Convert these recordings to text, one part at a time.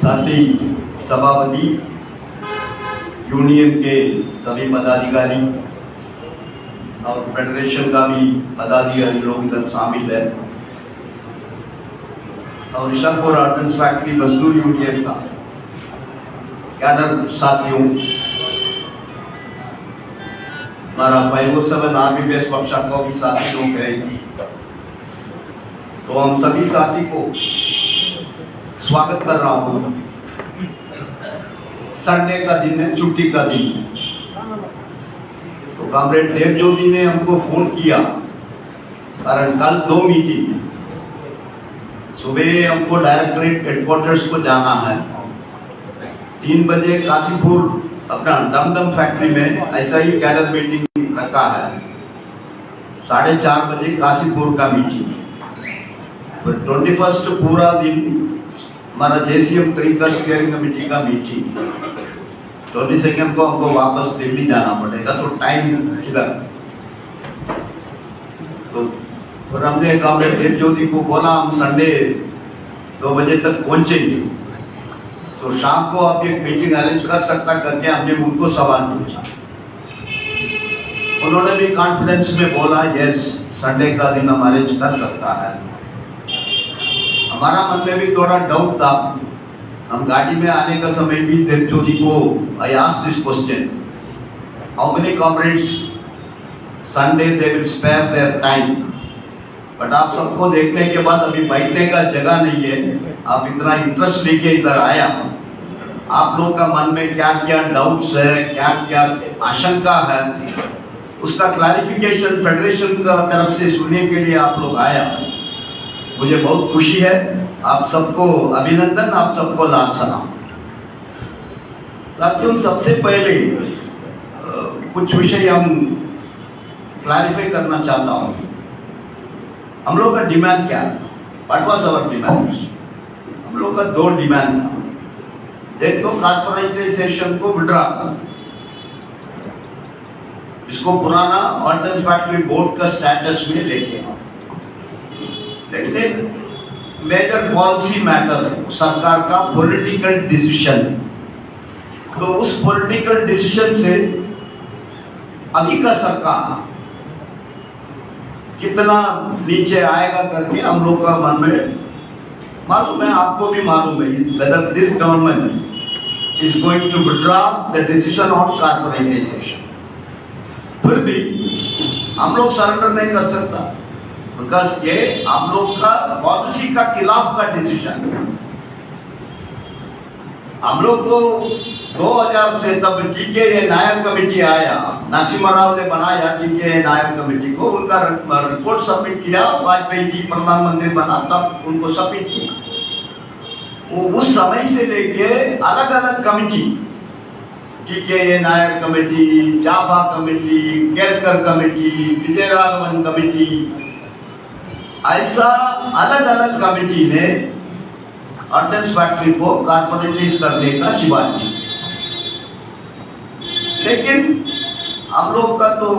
साथी सभापति, यूनियन के सभी पदाधिकारी और फेडरेशन का भी पदाधिकारी लोग इधर शामिल है और ऋषभपुर ऑर्डिनेंस फैक्ट्री मजदूर यूनियन का कैडर साथियों, हमारा 507 आर्मी बेस पक्षा को भी साथी लोग हैं, तो हम सभी साथी को स्वागत कर रहा हूं। संडे का दिन है, छुट्टी का दिन है, तो कॉमरेड देवज्योति ने हमको फोन किया कारण कल 2 मीटिंग, सुबह हमको डायरेक्टरेट हेडक्वार्टर्स को जाना है, 3 बजे काशीपुर अपना दमदम फैक्ट्री में ऐसा ही कैडर मीटिंग रखा है, 4:30 बजे काशीपुर का मीटिंग। 21 पूरा दिन हमारा जेसीएम क्रिकेट स्टीयरिंग कमेटी का मीटिंग, 22 को हमको वापस दिल्ली जाना पड़ेगा, तो टाइम किधर। तो फिर हमने कॉमरेड देवज्योति को बोला हम संडे 2 बजे तक पहुंचेंगे, तो शाम को आप एक मीटिंग अरेंज कर सकता करके हमने उनको सवाल पूछा। उन्होंने भी कॉन्फिडेंस में बोला यस, संडे का दिन हम अरेंज कर सकता है। हमारा मन में भी थोड़ा डाउट था, हम गाड़ी में आने का समय भी देवज्योति को I asked this question, how many comrades Sunday they will spare their time, but आप सबको देखने के बाद अभी बैठने का जगह नहीं है, आप इतना इंटरेस्ट लेके इधर आया, आप लोग का मन में क्या क्या डाउट्स है, क्या क्या आशंका है, उसका क्लैरिफिकेशन फेडरेशन का तरफ से सुनने के लिए आप लोग आया, मुझे बहुत खुशी है। आप सबको अभिनंदन, आप सबको लाल सलाम। साथियों, सबसे पहले कुछ विषय हम क्लैरिफाई करना चाहता हूं। हम लोग का डिमांड क्या है? What was our demand? हम लोग का 2 डिमांड था। एक तो कॉर्पोरेटाइजेशन को विड्रॉ करना, इसको पुराना ऑर्डिनेंस फैक्ट्री बोर्ड का स्टेटस में लेके आओ, लेकिन मेजर पॉलिसी मैटर है, सरकार का पॉलिटिकल डिसीजन। तो उस पॉलिटिकल डिसीजन से अभी का सरकार कितना नीचे आएगा करके हम लोग का मन में मालूम है, आपको भी मालूम है, whether this government is going to withdraw the decision on corporatisation. फिर भी हम लोग सरेंडर नहीं कर सकता, बिकॉज ये हम लोग का पॉलिसी का खिलाफ का डिसीजन है। हम लोग को 2000 से तब जीके नायर कमेटी आया, नरसिम्हा राव ने बनाया जीके नायर कमेटी को, उनका रिपोर्ट सबमिट किया, वाजपेयी जी प्रधानमंत्री बना तब उनको सबमिट किया। वो उस समय से लेके अलग अलग committee, G K Nair committee, Jafa committee, Kerkar committee, Vijayaraghavan committee, ऐसा अलग अलग कमेटी ने ऑर्डिनेंस फैक्ट्री को कॉर्पोरेटाइज करने का सिफारिश की। लेकिन हम लोग का तो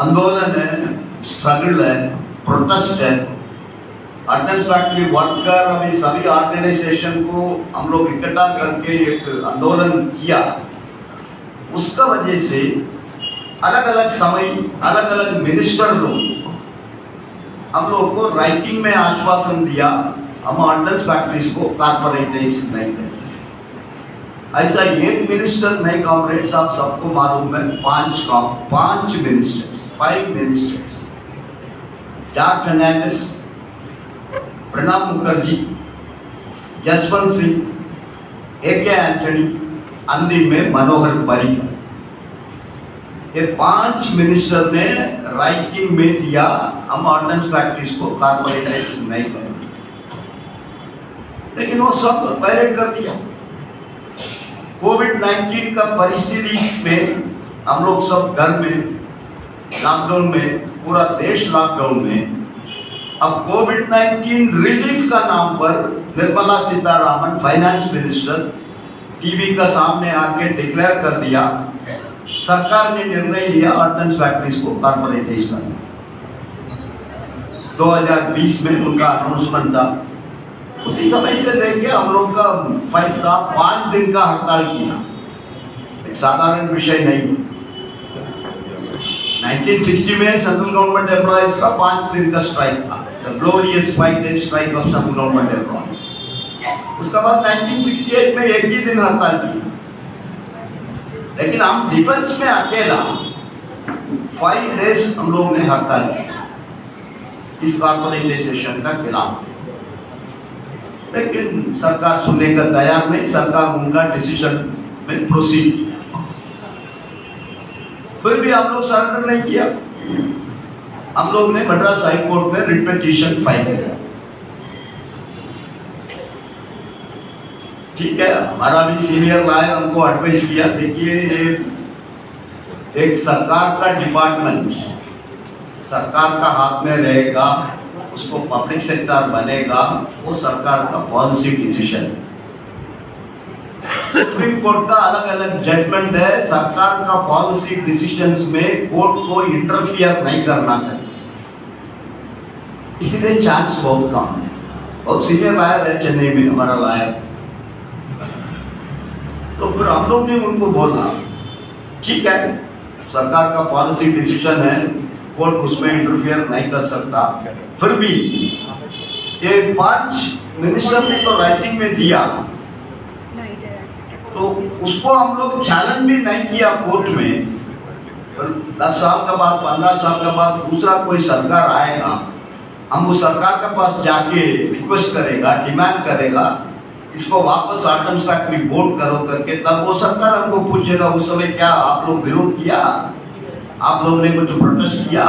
आंदोलन है, स्ट्रगल है, प्रोटेस्ट है, ऑर्डिनेंस फैक्ट्री वर्कर अभी सभी ऑर्गेनाइजेशन को हम लोग इकट्ठा करके एक आंदोलन किया। उसका वजह से अलग अलग समय अलग अलग मिनिस्टर लोग हम लोग को राइटिंग में आश्वासन दिया, हम ऑर्डिनेंस फैक्ट्रीज को कॉर्पोरेटाइज नहीं करेंगे। ऐसा एक मिनिस्टर नहीं, कॉमरेड्स आप सबको मालूम है, 5 ministers, 5 ministers, George Fernandes, Pranab Mukherjee, Jaswant Singh, AK Antony, अंतिम में मनोहर पर्रिकर, ये 5 मिनिस्टर ने राइटिंग में दिया हम ऑर्डिनेंस फैक्ट्रीज को कॉर्पोरेटाइज नहीं करेंगे, लेकिन वो सब पहले कर दिया। कोविड-19 का परिस्थिति में हम लोग सब घर में, लॉकडाउन में, पूरा देश लॉकडाउन में, अब कोविड-19 रिलीफ का नाम पर Nirmala Sitharaman finance minister TV का सामने आके डिक्लेयर कर दिया, सरकार ने निर्णय लिया ऑर्डिनेंस फैक्ट्रीज को कॉर्पोरेटाइज करना। 2020 में उनका अनाउंसमेंट था, उसी समय से लेके हम लोग का फैसला 5 दिन का हड़ताल किया, एक साधारण विषय नहीं। 1960 में सेंट्रल गवर्नमेंट एम्प्लॉइज का 5 दिन का स्ट्राइक था, the glorious 5 day strike off central government employees. उसके बाद 1968 में एक ही दिन हड़ताल की, लेकिन हम डिफेंस में अकेला 5 डेज हम लोग ने हड़ताल किया इस कॉर्पोरेटाइजेशन का खिलाफ। लेकिन सरकार सुनने का तैयार नहीं, सरकार उनका डिसीजन में प्रोसीड किया। फिर भी हम लोग सरेंडर नहीं किया। हम लोग ने मद्रास हाई कोर्ट में रिट पिटीशन फाइल किया। ठीक है, हमारा भी सीनियर लॉयर हमको एडवाइस किया, देखिए ये एक सरकार का डिपार्टमेंट सरकार का हाथ में रहेगा, उसको पब्लिक सेक्टर बनेगा, वो सरकार का पॉलिसी डिसीजन है। सुप्रीम कोर्ट का अलग अलग जजमेंट है, सरकार का पॉलिसी डिसीजंस में कोर्ट को इंटरफियर नहीं करना चाहिए, इसीलिए चांस बहुत कम है। बहुत सीनियर लॉयर है चेन्नई में हमारा लॉयर। तो फिर हम लोग ने उनको बोला ठीक है, सरकार का पॉलिसी डिसीजन है, कोर्ट उसमें इंटरफियर नहीं कर सकता। फिर भी ये 5 मिनिस्टर ने तो राइटिंग में दिया, तो उसको हम लोग चैलेंज भी नहीं किया कोर्ट में। 10 साल के बाद 15 साल के बाद दूसरा कोई सरकार आएगा, हम उस सरकार के पास जाके रिक्वेस्ट करेगा, डिमांड करेगा, इसको वापस आर्डनेंस फैक्ट्री बोर्ड करो करके, तब वो सरकार हमको पूछेगा उस समय क्या आप लोग विरोध किया, आप लोगों ने कुछ प्रोटेस्ट किया।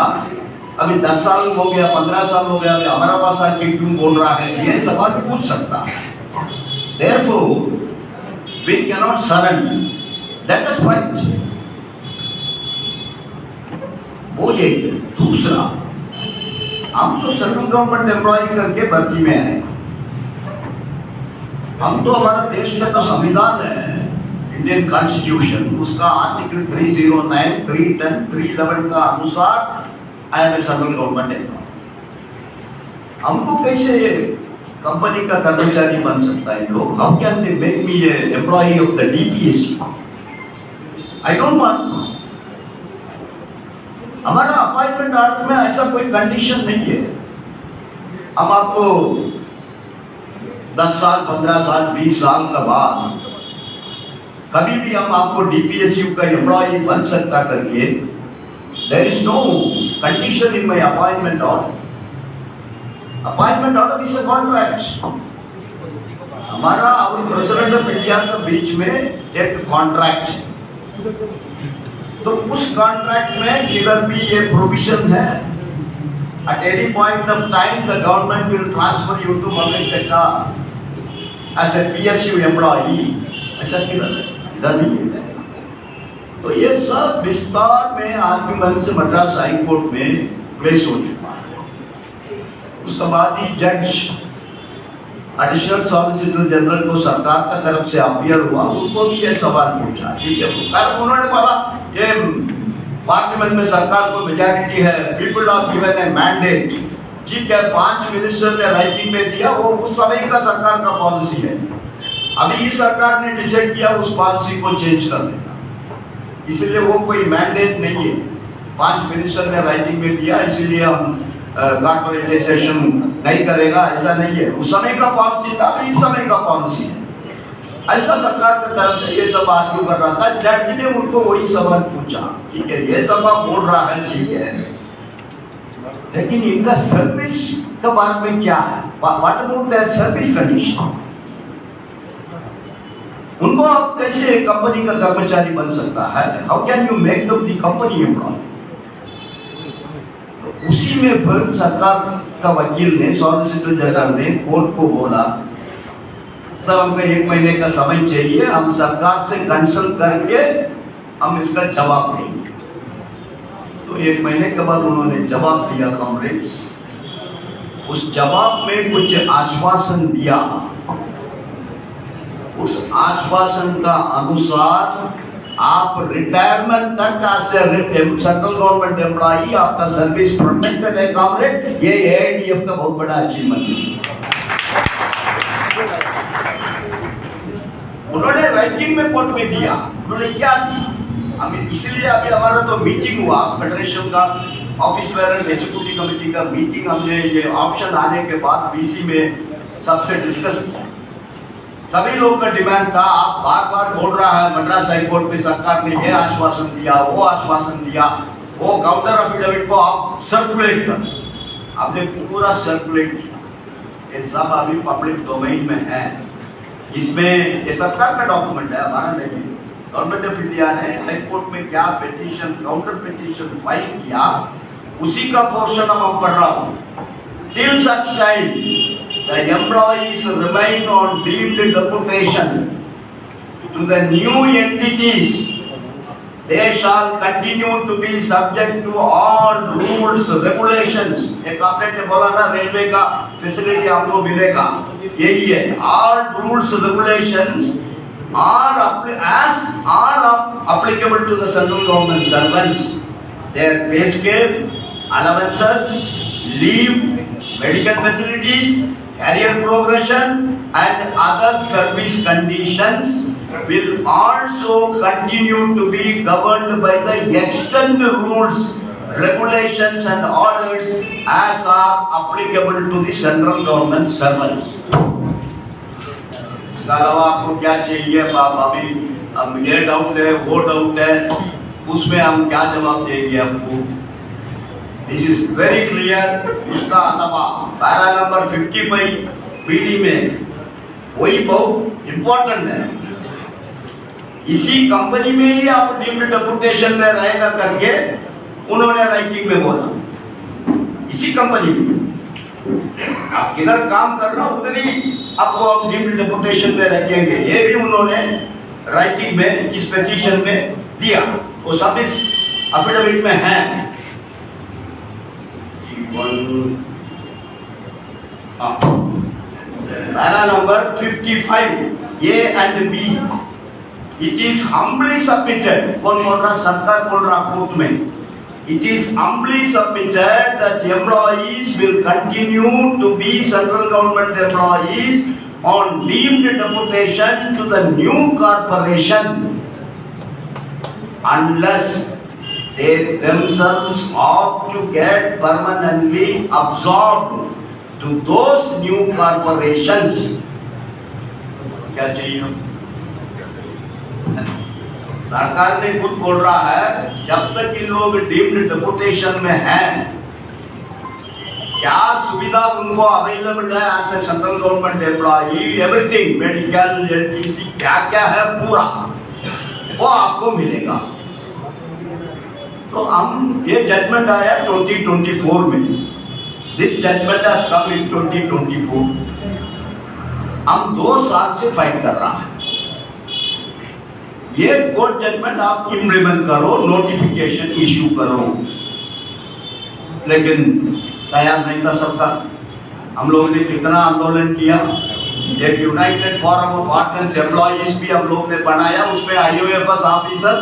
अभी 10 साल हो गया, 15 साल हो गया, अभी हमारा पास आके क्यों बोल रहा है, ये सवाल पूछ सकता है। Therefore, we cannot surrender. Let us fight. वो ये दूसरा, हम तो सेंट्रल गवर्नमेंट एम्प्लॉय करके भर्ती में आए, हम तो हमारा देश का तो संविधान है, इंडियन कॉन्स्टिट्यूशन, उसका आर्टिकल 309, 310, 311 का अनुसार I am a central government employ. हमको कैसे कंपनी का कर्मचारी बन सकता है लोग? How can they make me a employee of the DPSC? I don't want. हमारा अपॉइंटमेंट आर्डर में ऐसा कोई कंडीशन नहीं है, हम आपको 10 साल 15 साल 20 साल के बाद कभी भी हम आपको डीपीएसयू का एम्प्लॉई बन सकता करके, there is no condition in my appointment order. Appointment order is a contract. हमारा और प्रेसिडेंट ऑफ इंडिया के बीच में एक कॉन्ट्रैक्ट है, तो उस कॉन्ट्रैक्ट में किधर भी ये प्रोविजन है, at any point of time the government will transfer you to public sector as a PSU employee। ऐसा किधर है? ऐसा नहीं है। तो ये सब विस्तार में आर्ग्यूमेंट से मद्रास हाई कोर्ट में प्लेस हो चुका है। उसके बाद ही जज एडिशनल सॉलिसिटर जनरल को सरकार की तरफ से अपीयर हुआ, उनको भी ये सवाल पूछा, ठीक है, कारण उन्होंने बोला ये पार्लियामेंट में सरकार को मेजॉरिटी है, people of given A mandate, ठीक है, 5 मिनिस्टर ने राइटिंग में दिया, वो उस समय का सरकार का पॉलिसी है। अभी इस सरकार ने डिसाइड किया उस पॉलिसी को चेंज करने का, इसलिए वो कोई मैंडेट नहीं है। 5 मिनिस्टर ने राइटिंग में दिया, इसलिए हम कॉर्पोरेटाइजेशन नहीं करेगा, ऐसा नहीं है। उस समय का पॉलिसी था, अभी इस समय का पॉलिसी है, ऐसा सरकार की तरफ से ये सब आर्ग्यू कर रहा था। जज ने उनको वही सवाल पूछा, ठीक है, ये सब आप बोल रहा है, ठीक है, लेकिन इनका सर्विस के बारे में क्या है? What about their service condition? उनको आप कैसे कंपनी का कर्मचारी बन सकता है? How can you make them the company employ? उसी में फिर सरकार का वकील ने, सॉलिसिटर जनरल ने कोर्ट को बोला, सर हमको 1 महीने का समय चाहिए, हम सरकार से कंसल्ट करके हम इसका जवाब देंगे। तो 1 महीने के बाद उन्होंने जवाब दिया कॉमरेड्स। उस जवाब में कुछ आश्वासन दिया, उस आश्वासन का अनुसार आप रिटायरमेंट तक सेंट्रल गवर्नमेंट एम्प्लॉई, आपका सर्विस प्रोटेक्टेड है कॉमरेड। ये एआईडीएफ का बहुत बड़ा अचीवमेंट है। उन्होंने राइटिंग में कोर्ट में दिया, उन्होंने क्या दी, हमें इसलिए अभी हमारा तो मीटिंग हुआ फेडरेशन का, ऑफिस बेयरर्स एग्जीक्यूटिव कमेटी का मीटिंग, हमने ये ऑप्शन आने के बाद बीसी में सबसे डिस्कस किया। सभी लोगों का डिमांड था, आप बार बार बोल रहा है मद्रास हाईकोर्ट में सरकार ने ये आश्वासन दिया, वो आश्वासन दिया, वो काउंटर अफिडेविट को आप सर्कुलेट कर, आपने पूरा सर्कुलेट किया, ये सब अभी पब्लिक डोमेन में है। इसमें ये सरकार का डॉक्यूमेंट है, हमारा नहीं। गवर्नमेंट ऑफ इंडिया ने हाईकोर्ट में क्या पिटीशन, काउंटर पिटीशन फाइल किया, उसी का पोर्शन हम पढ़ रहा हूँ। Till such time, the employees remain on deemed deputation to the new entities. They shall continue to be subject to all rules, regulations. एक आपने ने बोला ना रेलवे का फैसिलिटी आपको मिलेगा, यही है। All rules, regulations are applicable to the central government servants. Their pay scale, allowances, leave, medical facilities, career progression and other service conditions will also continue to be governed by the external rules, regulations and orders as are applicable to the central government servants. इसके अलावा आपको क्या चाहिए, अभी अब ये doubt है, वो डाउट है, उसमें हम क्या जवाब देंगे आपको? This is very clear. उसका अलावा पैरा नंबर 55 पीडी में वही बहुत इम्पोर्टेंट है। इसी कंपनी में ही आप डीम्ड डेपुटेशन में रहेगा करके उन्होंने राइटिंग में बोला। इसी कंपनी में आप किधर काम कर रहा उधर ही आपको आप डीम्ड डेपुटेशन में रखेंगे, ये भी उन्होंने राइटिंग में इस पिटीशन में दिया, वो सब इस एफिडेविट में है। Para number 55 A and B, it is humbly submitted, कौन बोल रहा? सरकार बोल रहा कोर्ट में। It is humbly submitted that employees will continue to be central government employees on deemed deputation to the new corporation unless they themselves opt to get permanently absorbed to those new corporations. क्या चाहिए? सरकार ने खुद बोल रहा है जब तक ये लोग डीम्ड डेपुटेशन में हैं, क्या सुविधा उनको अवेलेबल है as a central government employee, everything, medical, LTC, क्या क्या है पूरा वो आपको मिलेगा। तो हम ये जजमेंट आया 2024 में, दिस जजमेंट हैज कम इन 2024। हम 2 साल से फाइट कर रहा है, ये कोर्ट जजमेंट आप इम्प्लीमेंट करो, नोटिफिकेशन इश्यू करो, लेकिन तैयार नहीं था सरकार। हम लोगों ने कितना आंदोलन किया, एक United forum of wardens employees भी हम लोग ने बनाया, उसमें आईओएफएस ऑफिसर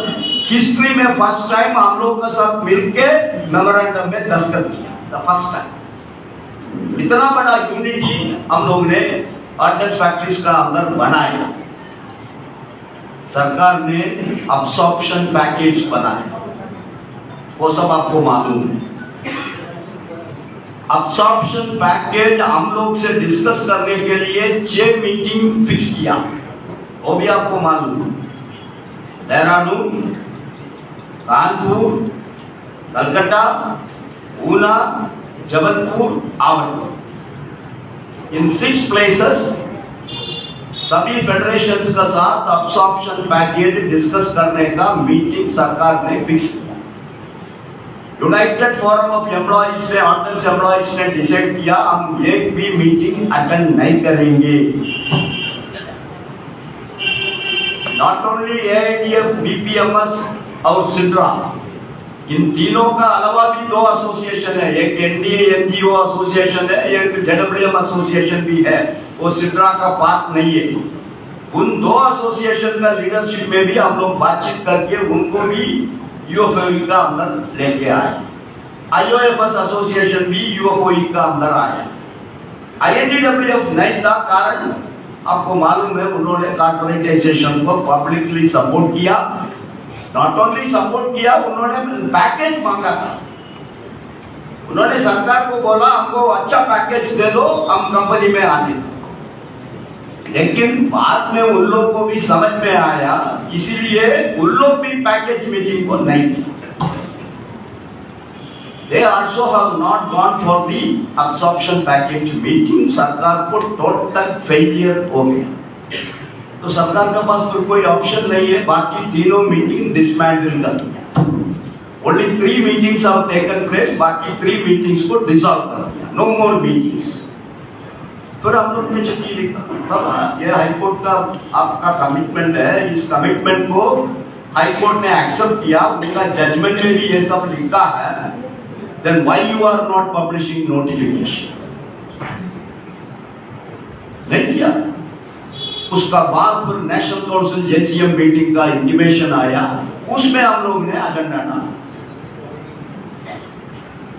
हिस्ट्री में फर्स्ट टाइम हम लोग के साथ मिलके मेमोरेंडम में दस्तखत किया, द फर्स्ट टाइम। इतना बड़ा यूनिटी हम लोग ने ऑर्डिनेंस फैक्ट्रीज का अंदर बनाया। सरकार ने अब्सॉर्प्शन पैकेज बनाया, वो सब आपको मालूम है। अब्सॉर्प्शन पैकेज हम लोग से डिस्कस करने के लिए 6 मीटिंग फिक्स किया, वो भी आपको मालूम है। देहरादून, कानपुर, कलकत्ता, ऊना, जबलपुर, आवड़, इन 6 प्लेसेस सभी फेडरेशंस का साथ अब्सॉर्प्शन पैकेज डिस्कस करने का मीटिंग सरकार ने फिक्स किया। यूनाइटेड फोरम ऑफ एम्प्लॉइज ने, ऑर्डिनेंस एम्प्लॉइज ने डिसाइड किया हम एक भी मीटिंग अटेंड नहीं करेंगे। नॉट ओनली एआईडीएफ, बीपीएमएस और सिड्रा, इन तीनों का अलावा भी 2 एसोसिएशन है, एक एनडीए एनजीओ एसोसिएशन है, एक जेडब्ल्यूएम एसोसिएशन भी है, वो सिड्रा का पार्ट नहीं है। उन 2 एसोसिएशन का लीडरशिप में भी हम लोग बातचीत करके उनको भी यूएफओई का अंदर लेके आए। आईओएफएस एसोसिएशन भी यूएफओई का अंदर आया। आईएनडीडब्ल्यूएफ नहीं था, कारण आपको मालूम है उन्होंने कॉर्पोरेटाइजेशन को पब्लिकली सपोर्ट किया, नॉट ओनली सपोर्ट किया, उन्होंने पैकेज मांगा था। उन्होंने सरकार को बोला हमको अच्छा पैकेज दे दो, हम कंपनी में आने। लेकिन बाद में उन लोगों को भी समझ में आया, इसीलिए उन लोग भी पैकेज मीटिंग को नहीं की। They also have not gone for the absorption package meeting। सरकार को टोटल फेलियर हो गया, तो सरकार के पास तो कोई ऑप्शन नहीं है, बाकी तीनों मीटिंग डिसमेंटल कर दिया। Only 3 meetings have taken place, बाकी 3 meetings को डिसॉल्व कर दिया, no more meetings। फिर हम लोग ने चिट्ठी लिखा, बाबा ये हाईकोर्ट का आपका कमिटमेंट है, इस कमिटमेंट को हाईकोर्ट ने एक्सेप्ट किया, उनका जजमेंट में भी ये सब लिखा है, then why you are not publishing notification? नहीं किया। उसका बाद फिर नेशनल काउंसिल जेसीएम मीटिंग का इंटीमेशन आया, उसमें हम लोग ने एजेंडा डाला,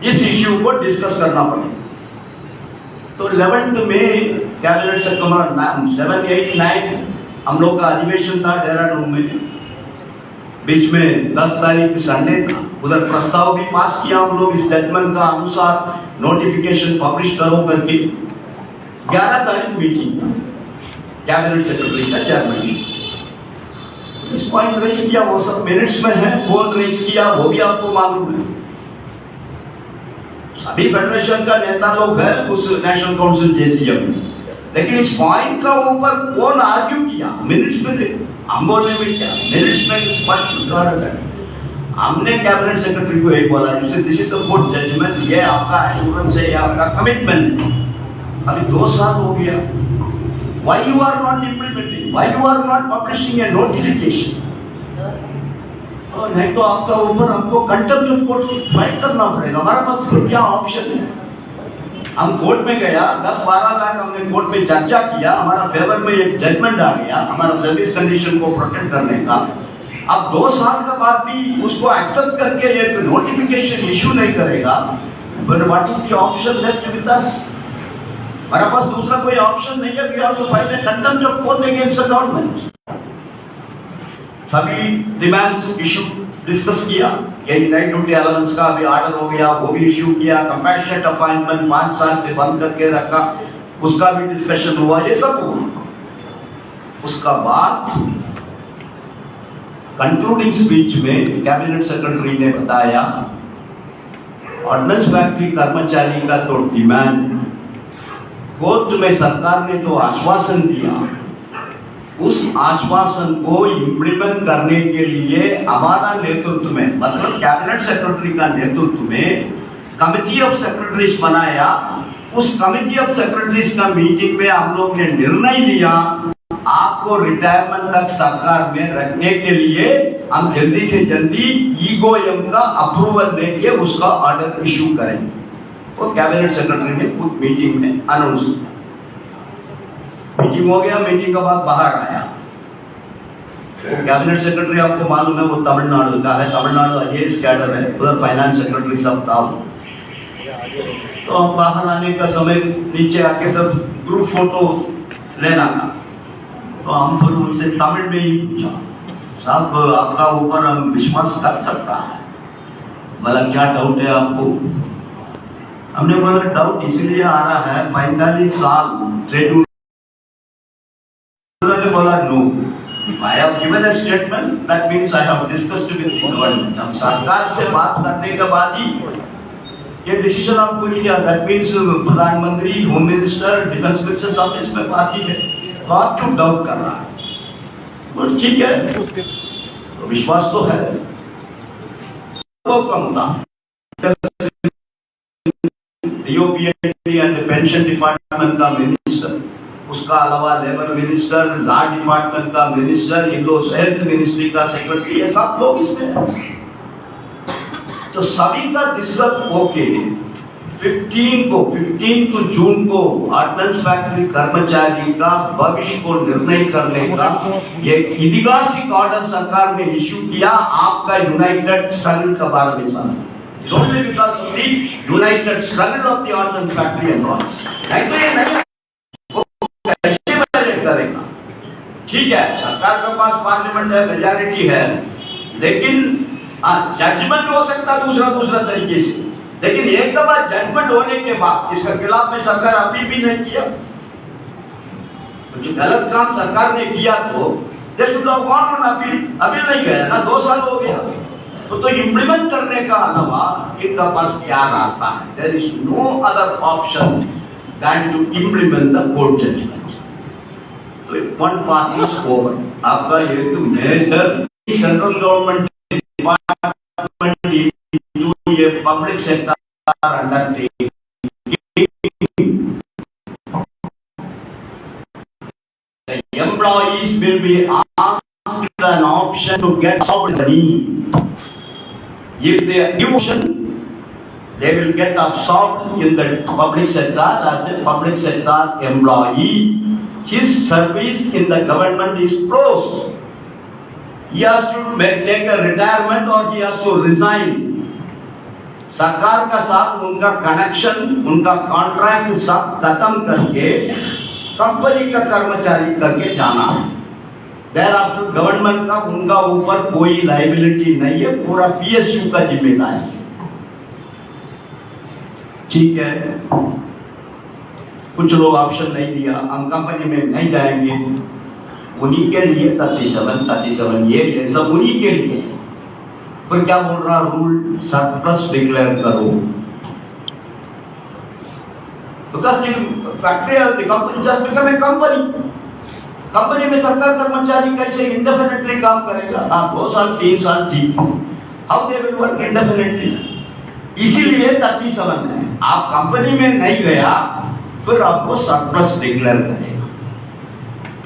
इस इश्यू को डिस्कस करना पड़ेगा। तो 11th में कैबिनेट से 7, 8, 9 हम लोग का अधिवेशन था देहरादून में, बीच में 10 तारीख संडे था, उधर प्रस्ताव भी पास किया हम लोग इस जजमेंट का अनुसार नोटिफिकेशन पब्लिश करो करके। 11 तारीख मीटिंग कैबिनेट सेक्रेटरी का चेयरमैन इस पॉइंट रेज किया, वो सब मिनट्स में है, कौन रेज किया वो भी आपको मालूम है। सभी फेडरेशन का नेता लोग हैं उस नेशनल काउंसिल जेसीएम में, लेकिन इस पॉइंट का ऊपर कौन आर्ग्यू किया मिनट्स में, हम बोलने में क्या, मिनट्स में स्पष्ट उदाहरण है। हमने कैबिनेट सेक्रेटरी को एक बोला, this is the court judgement, ये आपका एश्योरेंस है, ये आपका कमिटमेंट है। अभी 2 साल हो गया, why you are not implementing, why you are not publishing a notification? नहीं तो आपका ऊपर हमको कंटेम्प्ट ऑफ कोर्ट फाइट करना पड़ेगा। हमारे पास क्या ऑप्शन है? हम कोर्ट में गया, 10-12 लाख हमने कोर्ट में चर्चा किया, हमारा फेवर में एक जजमेंट आ गया हमारा सर्विस कंडीशन को प्रोटेक्ट करने का। अब 2 साल के बाद भी उसको एक्सेप्ट करके एक नोटिफिकेशन इशू नहीं करेगा, but what is the option left with us? हमारे पास दूसरा कोई ऑप्शन नहीं है, we have to file a contempt of court against the government। सभी डिमांड्स इशू डिस्कस किया, यही नाइट ड्यूटी अलाउंस का भी ऑर्डर हो गया, वो भी इशू किया, कंपैशनेट अपॉइंटमेंट 5 साल से बंद करके रखा, उसका भी डिस्कशन हुआ, ये सब हुआ। उसका बाद कंक्लूडिंग स्पीच में कैबिनेट सेक्रेटरी ने बताया, ऑर्डिनेंस फैक्ट्री कर्मचारी का तो डिमांड, कोर्ट में सरकार ने तो आश्वासन दिया, उस आश्वासन को इंप्लीमेंट करने के लिए हमारा नेतृत्व में, मतलब कैबिनेट सेक्रेटरी का नेतृत्व में कमिटी ऑफ सेक्रेटरीज बनाया। उस कमिटी ऑफ सेक्रेटरीज का मीटिंग में हम लोग ने निर्णय लिया, आपको रिटायरमेंट तक सरकार में रखने के लिए हम जल्दी से जल्दी ईगोएम का अप्रूवल लेके उसका ऑर्डर इशू करेंगे। तो कैबिनेट सेक्रेटरी ने खुद मीटिंग में अनाउंस किया। मीटिंग हो गया, मीटिंग के बाद बाहर आया, कैबिनेट सेक्रेटरी आपको मालूम है वो तमिलनाडु का है, तमिलनाडु आईएएस कैडर है, उधर फाइनेंस सेक्रेटरी सब था। तो हम बाहर आने का समय नीचे आके सब ग्रुप फोटो लेना था, तो हम फिर उनसे तमिल में ही पूछा, साहब आपका ऊपर हम विश्वास कर सकता है? बोला क्या डाउट है आपको? हमने बोला डाउट इसलिए आ रहा है 45 साल ट्रेड बोला no, I have given a statement, that means I have discussed with the government। हम सरकार से बात करने के बाद ही ये डिसीजन आपको लिया, that means प्रधानमंत्री, होम मिनिस्टर, डिफेंस मिनिस्टर सब इसमें बाकी है, तो आप क्यों डाउट कर रहा है? बोल ठीक है, तो विश्वास तो है। वो कम था डीओपीटी एंड पेंशन डिपार्टमेंट का मिनिस्टर, उसका अलावा लेबर मिनिस्टर, लॉ डिपार्टमेंट का मिनिस्टर, हेल्थ मिनिस्ट्री का सेक्रेटरी, ये सब लोग इसमें हैं। तो सभी का डिस्कस होके 15 जून को ऑर्डिनेंस फैक्ट्री कर्मचारी का भविष्य को निर्णय करने का ये ऐतिहासिक ऑर्डर सरकार ने इश्यू किया। आपका यूनाइटेड स्ट्रगल का 12वें साल, only because of the united struggle of the ordnance factory and all। ठीक है, सरकार के पास पार्लियामेंट है, मेजॉरिटी है, लेकिन जजमेंट हो सकता है दूसरा तरीके से। लेकिन एक दफा जजमेंट होने के बाद इसके खिलाफ में सरकार अपील भी नहीं किया। जो गलत काम सरकार ने किया तो they should have gone on appeal, appeal नहीं गया ना, 2 साल हो गया। तो इम्प्लीमेंट करने का अलावा इनका पास क्या रास्ता है? There is no other option than to implement the court judgement. तो वन पार्ट इज ओवर। आपका एक major central government department into a public sector undertaking. The employees will be asked an option to get money. If they are given, they will get absorbed in the public sector as a public sector employee. His service in the government is closed. He has to take a retirement or he has to resign. सरकार का साथ उनका connection, उनका contract सब खत्म करके company का कर्मचारी करके जाना है। देयर आफ्टर गवर्नमेंट का उनका ऊपर कोई लायबिलिटी नहीं है, पूरा पीएसयू का जिम्मेदारी है। ठीक है, कुछ लोग ऑप्शन नहीं दिया, हम कंपनी में नहीं जाएंगे, उन्हीं के लिए 37 ये सब उन्हीं के लिए। फिर क्या बोल रहा रूल? सरप्लस डिक्लेयर करो। Because factory company just become a company में सरकार कर्मचारी कैसे इंडेफिनेटली काम करेगा? आप 2 साल 3 साल जी, how they will work indefinitely? इसीलिए 37 है। आप कंपनी में नहीं गया, फिर आपको सरप्लस डिक्लेयर करेगा,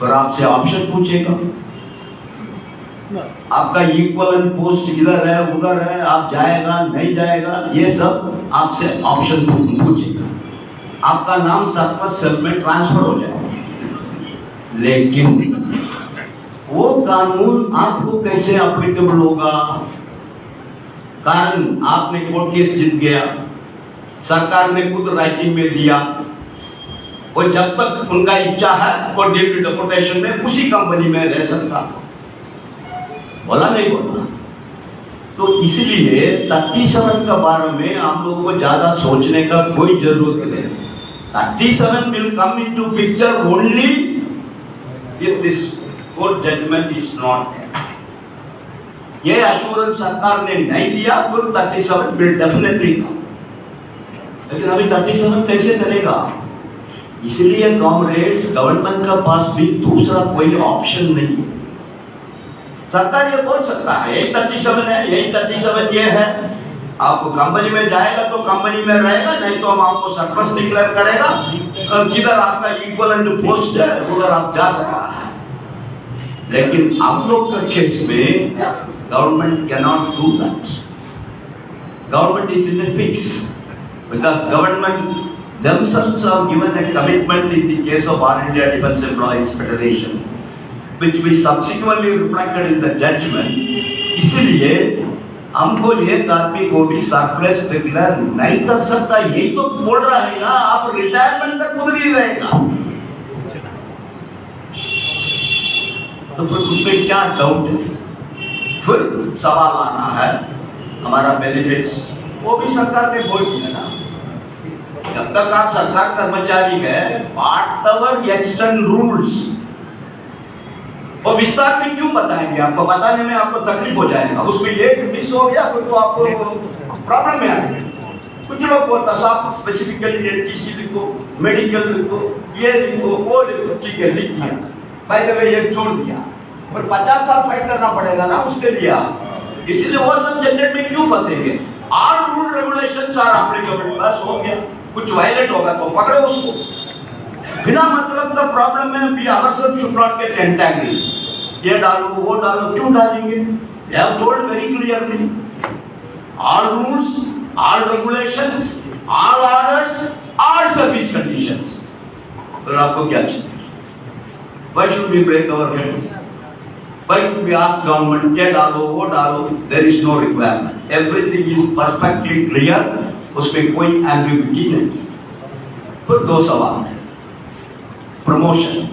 फिर आपसे ऑप्शन पूछेगा, आपका इक्वलेंट पोस्ट इधर है उधर है, आप जाएगा नहीं जाएगा, ये सब आपसे ऑप्शन पूछेगा। आपका नाम सरप्लस सेल में ट्रांसफर हो जाएगा। लेकिन वो कानून आपको कैसे अप्लीकेबल होगा? कारण आपने कोर्ट केस जीत गया, सरकार ने खुद राइटिंग में दिया, और जब तक उनका इच्छा है वो ड्यूटी डेपुटेशन में उसी कंपनी में रह सकता, बोला नहीं बोला। तो इसलिए 37 के बारे में हम लोगों को ज्यादा सोचने का कोई जरूरत नहीं। 37 will come into picture only if this court judgment is not there. ये एश्योरेंस सरकार ने नहीं दिया, तो 37 will definitely come। लेकिन अभी 37 कैसे करेगा? इसलिए कॉमरेड्स, गवर्नमेंट का पास भी दूसरा कोई ऑप्शन नहीं है। सरकार ये बोल सकता है यही 37 है, यही 37 ये है, आपको कंपनी में जाएगा तो कंपनी में रहेगा, नहीं तो हम आपको सरप्लस डिक्लेयर करेगा, जिधर आपका इक्वलेंट पोस्ट है उधर आप जा सकता है। लेकिन आप लोग के केस में government can not do that. Government is in a fix because government themselves have given a commitment in the case of All India Defence Employees Federation, which we subsequently reflected in the judgment. इसलिए हमको एक आदमी को भी surplus declare नहीं कर सकता, यही तो बोल रहा है ना। आप रिटायरमेंट तक खुद नहीं रहेगा, तो फिर उसमें क्या डाउट है? फिर सवाल आना है हमारा बेनिफिट्स, वो भी सरकार ने बोल दिया ना। जब तक आप सरकार कर्मचारी है, व्हाटएवर एक्सटर्नल रूल्स, और विस्तार में क्यों बताएंगे? आपको बताने में आपको तकलीफ हो जाएगा, उसमें ये मिस हो गया फिर तो आपको प्रॉब्लम में आएगा। कुछ लोग बोलता साहब स्पेसिफिकली एनटीसी लिखो, मेडिकल लिखो, ये लिखो, वो लिखो, ठीक है लिख दिया, भाई द वे ये छोड़ दिया, पर 50 साल फाइट करना पड़ेगा ना उसके लिए। इसलिए वो सब झंझट में क्यों फंसेंगे? All rule regulations are applicable, बस हो गया। कुछ वायलेट होगा तो पकड़ो उसको, बिना मतलब का प्रॉब्लम में भी आवश्यक शुड नॉट गेट एंटैंगल्ड। ये डालो वो डालो, क्यों डालेंगे? They have told very clearly all rules, all regulations, all orders, all service conditions. तो आपको क्या चाहिए? Why should we break our head? Why should we ask government ये डालो वो डालो? There is no requirement, everything is perfectly clear, उसमें कोई एम्बिग्यूटी नहीं। फिर 2 सवाल है, प्रमोशन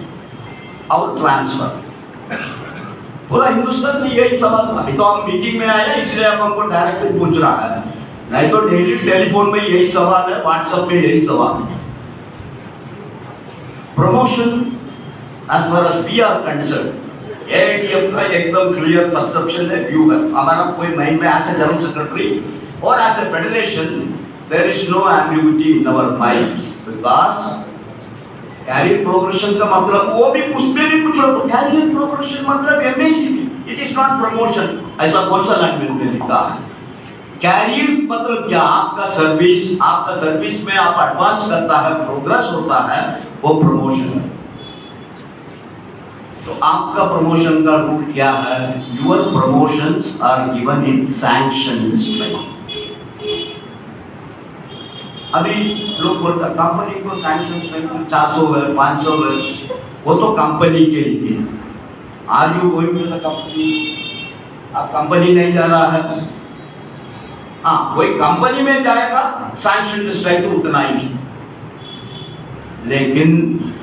और ट्रांसफर। पूरा हिंदुस्तान में यही सवाल था। तो हम मीटिंग में आए इसलिए अब हमको डायरेक्टली पूछ रहा है, नहीं तो डेली टेलीफोन में यही सवाल है, व्हाट्सएप पे यही सवाल है। Promotion as far as we are concerned, AITF का एकदम क्लियर परसेप्शन है, व्यू है हमारा। कोई माइंड में एज ए जनरल सेक्रेटरी और as a federation there is no ambiguity in our mind, because career progression का मतलब वो भी उसमें भी कुछ लोग कैरियर प्रोग्रेशन मतलब MSC, it is not promotion. ऐसा कौन सा लैंग्वेज में लिखा है? कैरियर मतलब क्या? आपका सर्विस में आप एडवांस करता है, प्रोग्रेस होता है, वो प्रमोशन है। तो आपका प्रमोशन का रूल क्या है? Your promotions are given in sanction strength. अभी लोग बोलते हैं कंपनी को सैंक्शन स्ट्रेंथ 400 है, 500 है, वो तो कंपनी के लिए। Are you going to the company? आप कंपनी नहीं जा रहा है, हाँ कोई कंपनी में जाएगा, सैंक्शन स्ट्रेंथ उतना ही, लेकिन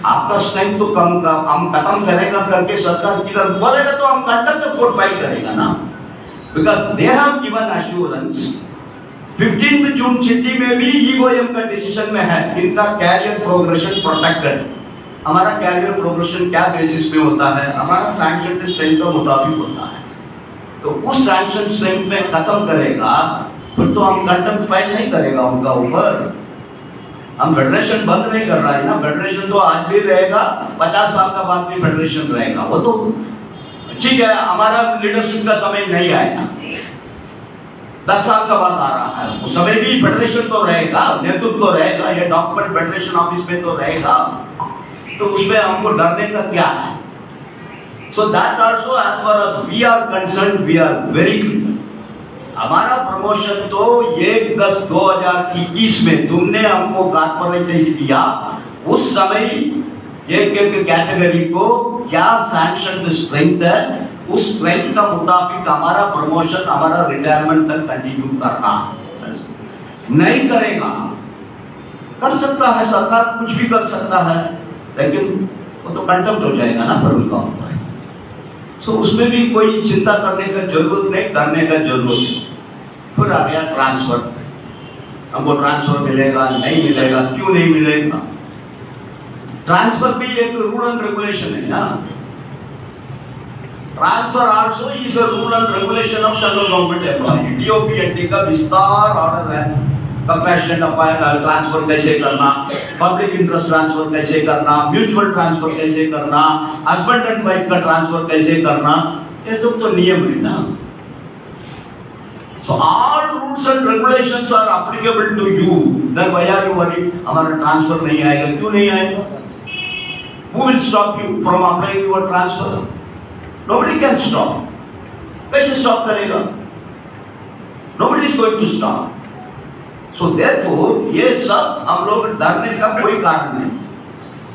आपका स्ट्रेंथ तो हम खत्म करेगा करके सरकार किधर बोलेगा तो हम कंडक्ट कोर्ट फाइल करेगा ना, because they have given assurance. 15 जून चिट्ठी में भी ईओएम का डिसीजन में है इनका कैरियर प्रोग्रेशन प्रोटेक्टेड। हमारा कैरियर प्रोग्रेशन क्या बेसिस पे होता है? हमारा सैंक्शन स्ट्रेंथ के मुताबिक होता है। तो उस सैंक्शन स्ट्रेंथ में खत्म करेगा फिर तो हम कंटेम्प्ट फाइल नहीं करेगा उनका ऊपर। हम फेडरेशन बंद नहीं कर रहा है ना, फेडरेशन तो आज भी रहेगा, 50 साल का बाद भी फेडरेशन रहेगा। वो तो ठीक है, हमारा लीडरशिप का समय नहीं आएगा, 10 साल का बाद आ रहा है, उस समय भी फेडरेशन तो रहेगा, नेतृत्व तो रहेगा, ये डॉक्यूमेंट फेडरेशन ऑफिस में तो रहेगा, तो उसमें हमको डरने का क्या है? So that also as far as we are concern, we are very clear. हमारा प्रमोशन तो 1/10/2021 में तुमने हमको कॉर्पोरेटाइज किया, उस समय एक कैटेगरी को क्या सैंक्शन स्ट्रेंथ है, उस स्ट्रेंथ का मुताबिक हमारा प्रमोशन, हमारा रिटायरमेंट तक कंटिन्यू करना है। नहीं करेगा, कर सकता है सरकार, कुछ भी कर सकता है, लेकिन वो तो कंटेम्प्ट हो जाएगा ना फिर उनका। सो उसमें भी कोई चिंता करने का जरूरत नहीं, करने का जरूरत नहीं। फिर आ गया ट्रांसफर, हमको ट्रांसफर मिलेगा नहीं मिलेगा, क्यों नहीं मिलेगा? ट्रांसफर भी एक रूल एंड रेगुलेशन है ना। Transfer also is a rule and regulation of central government employ. DOPNT का विस्तार ऑर्डर है, कंपैशनेट अपार्टमेंट ट्रांसफर कैसे करना, पब्लिक इंटरेस्ट ट्रांसफर कैसे करना, म्यूचुअल ट्रांसफर कैसे करना, हस्बैंड एंड वाइफ का ट्रांसफर कैसे करना, ये सब तो नियम है ना। So all rules and regulations are applicable to you. Then why are you worried? हमारा ट्रांसफर नहीं आएगा, क्यों नहीं आएगा? Who will stop you from applying your transfer? Nobody can stop. कैसे stop करेगा? Nobody is going to stop. So therefore ये सब हम लोग डरने का कोई कारण नहीं।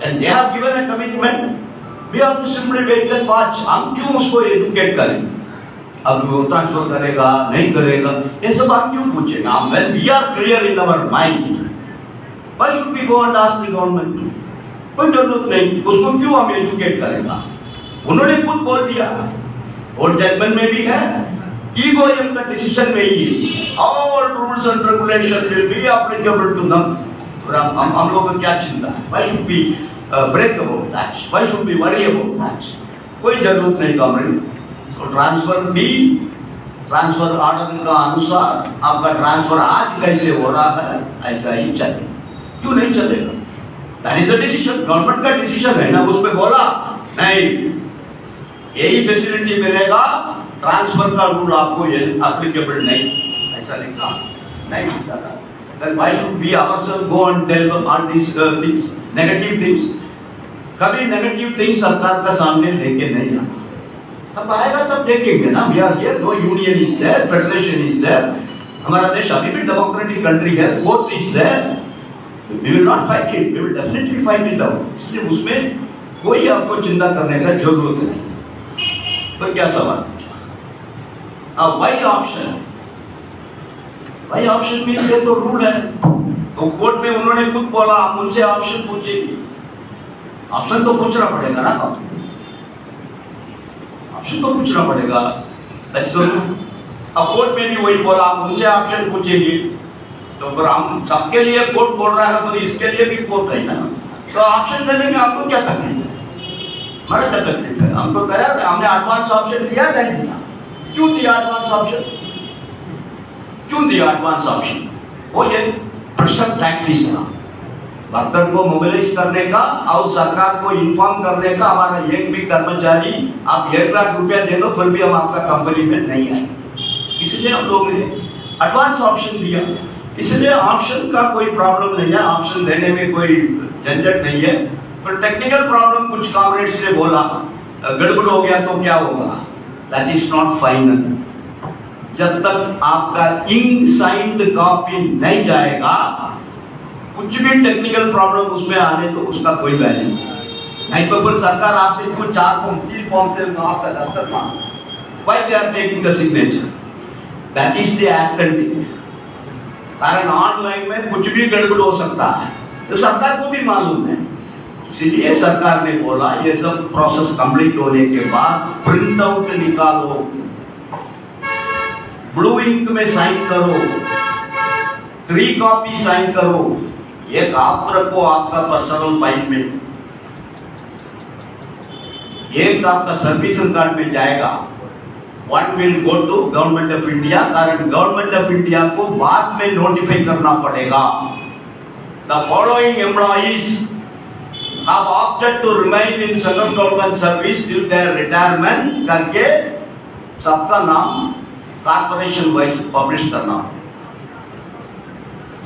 And they have given a commitment. We have to simply wait and watch. हम क्यों उसको एजुकेट करें? अब वो ट्रांसफर करेगा नहीं करेगा, ये सब हम क्यों पूछेंगे? When we are clear in our mind, why should we go and ask the government? कोई जरूरत नहीं, उसको क्यों हम एजुकेट करेगा? उन्होंने खुद बोल दिया, और जजमेंट में भी है, ईओएम का डिसीजन में ही all rules and regulation will be applicable to them. हम लोगों को क्या चिंता है? Why should we break about that? Why should we worry about that? कोई जरूरत नहीं गवर्नमेंट। तो ट्रांसफर भी ट्रांसफर ऑर्डर का अनुसार आपका ट्रांसफर आज कैसे हो रहा है ऐसा ही चले, क्यों नहीं चलेगा? That is the decision, government का डिसीजन है ना। उसमें बोला नहीं यही फैसिलिटी मिलेगा, ट्रांसफर का रूल आपको एप्लीकेबल नहीं, ऐसा लिखा नहीं लिखा था। Then why should we ourselves go and tell all these things, negative things? कभी नेगेटिव थिंग्स सरकार का सामने लेके नहीं जाना, तब आएगा तब देखेंगे ना। We are here, no union is there, federation is there, हमारा देश अभी भी डेमोक्रेटिक कंट्री है, court is there, we will not fight it, we will definitely fight it out. इसलिए उसमें कोई आपको चिंता करने का जरूरत नहीं। तो क्या सवाल? अब why option, why option means ये तो रूल है, तो कोर्ट में उन्होंने खुद बोला, हम उनसे ऑप्शन पूछेंगे, ऑप्शन तो पूछना पड़ेगा ना। ऑप्शन तो पूछना पड़ेगा। अब कोर्ट में भी वही बोला, आप उनसे ऑप्शन पूछेंगे तो फिर हम सबके लिए कोर्ट बोल रहा है, तो इसके लिए भी कोर्ट है ना, तो ऑप्शन देने में आपको क्या तकलीफ है? हमारा क्या तकलीफ है? हम तो तैयार है, हमने एडवांस ऑप्शन दिया नहीं दिया? क्यों दिया एडवांस ऑप्शन? क्यों दिया एडवांस ऑप्शन? वो ये प्रेशर टैक्टिक्स था, वर्कर को मोबिलाइज करने का और सरकार को इन्फॉर्म करने का। हमारा एक भी कर्मचारी आप 1 लाख रुपया दे दो फिर भी हम आपका कंपनी में नहीं आए, इसलिए हम लोगों ने एडवांस ऑप्शन दिया। इसलिए ऑप्शन का कोई प्रॉब्लम नहीं है, ऑप्शन देने में कोई झंझट नहीं है। पर टेक्निकल प्रॉब्लम कुछ कॉमरेड्स ने बोला गड़बड़ हो गया तो क्या होगा, दैट इज नॉट फाइनल। जब तक आपका इंक साइंड कॉपी नहीं जाएगा, कुछ भी टेक्निकल प्रॉब्लम उसमें आने तो उसका कोई वैल्यू नहीं। तो फिर सरकार आपसे कुछ 3 फॉर्म से आपका दस्तखत मांगे, why they are taking the signature, that is the authentic. कारण ऑनलाइन में कुछ भी गड़बड़ हो सकता है, तो सरकार को भी मालूम है। इसलिए सरकार ने बोला ये सब प्रोसेस कंप्लीट होने के बाद प्रिंट आउट निकालो, ब्लू इंक में साइन करो, 3 कॉपी साइन करो, एक आप रखो आपका पर्सनल फाइल में, एक आपका सर्विस कार्ड में जाएगा, 1 will go to government of India. कारण गवर्नमेंट ऑफ इंडिया को बाद में नोटिफाई करना पड़ेगा। The following employees have opted to remain in central government service till their retirement करके सबका नाम कॉर्पोरेशन वाइज पब्लिश करना।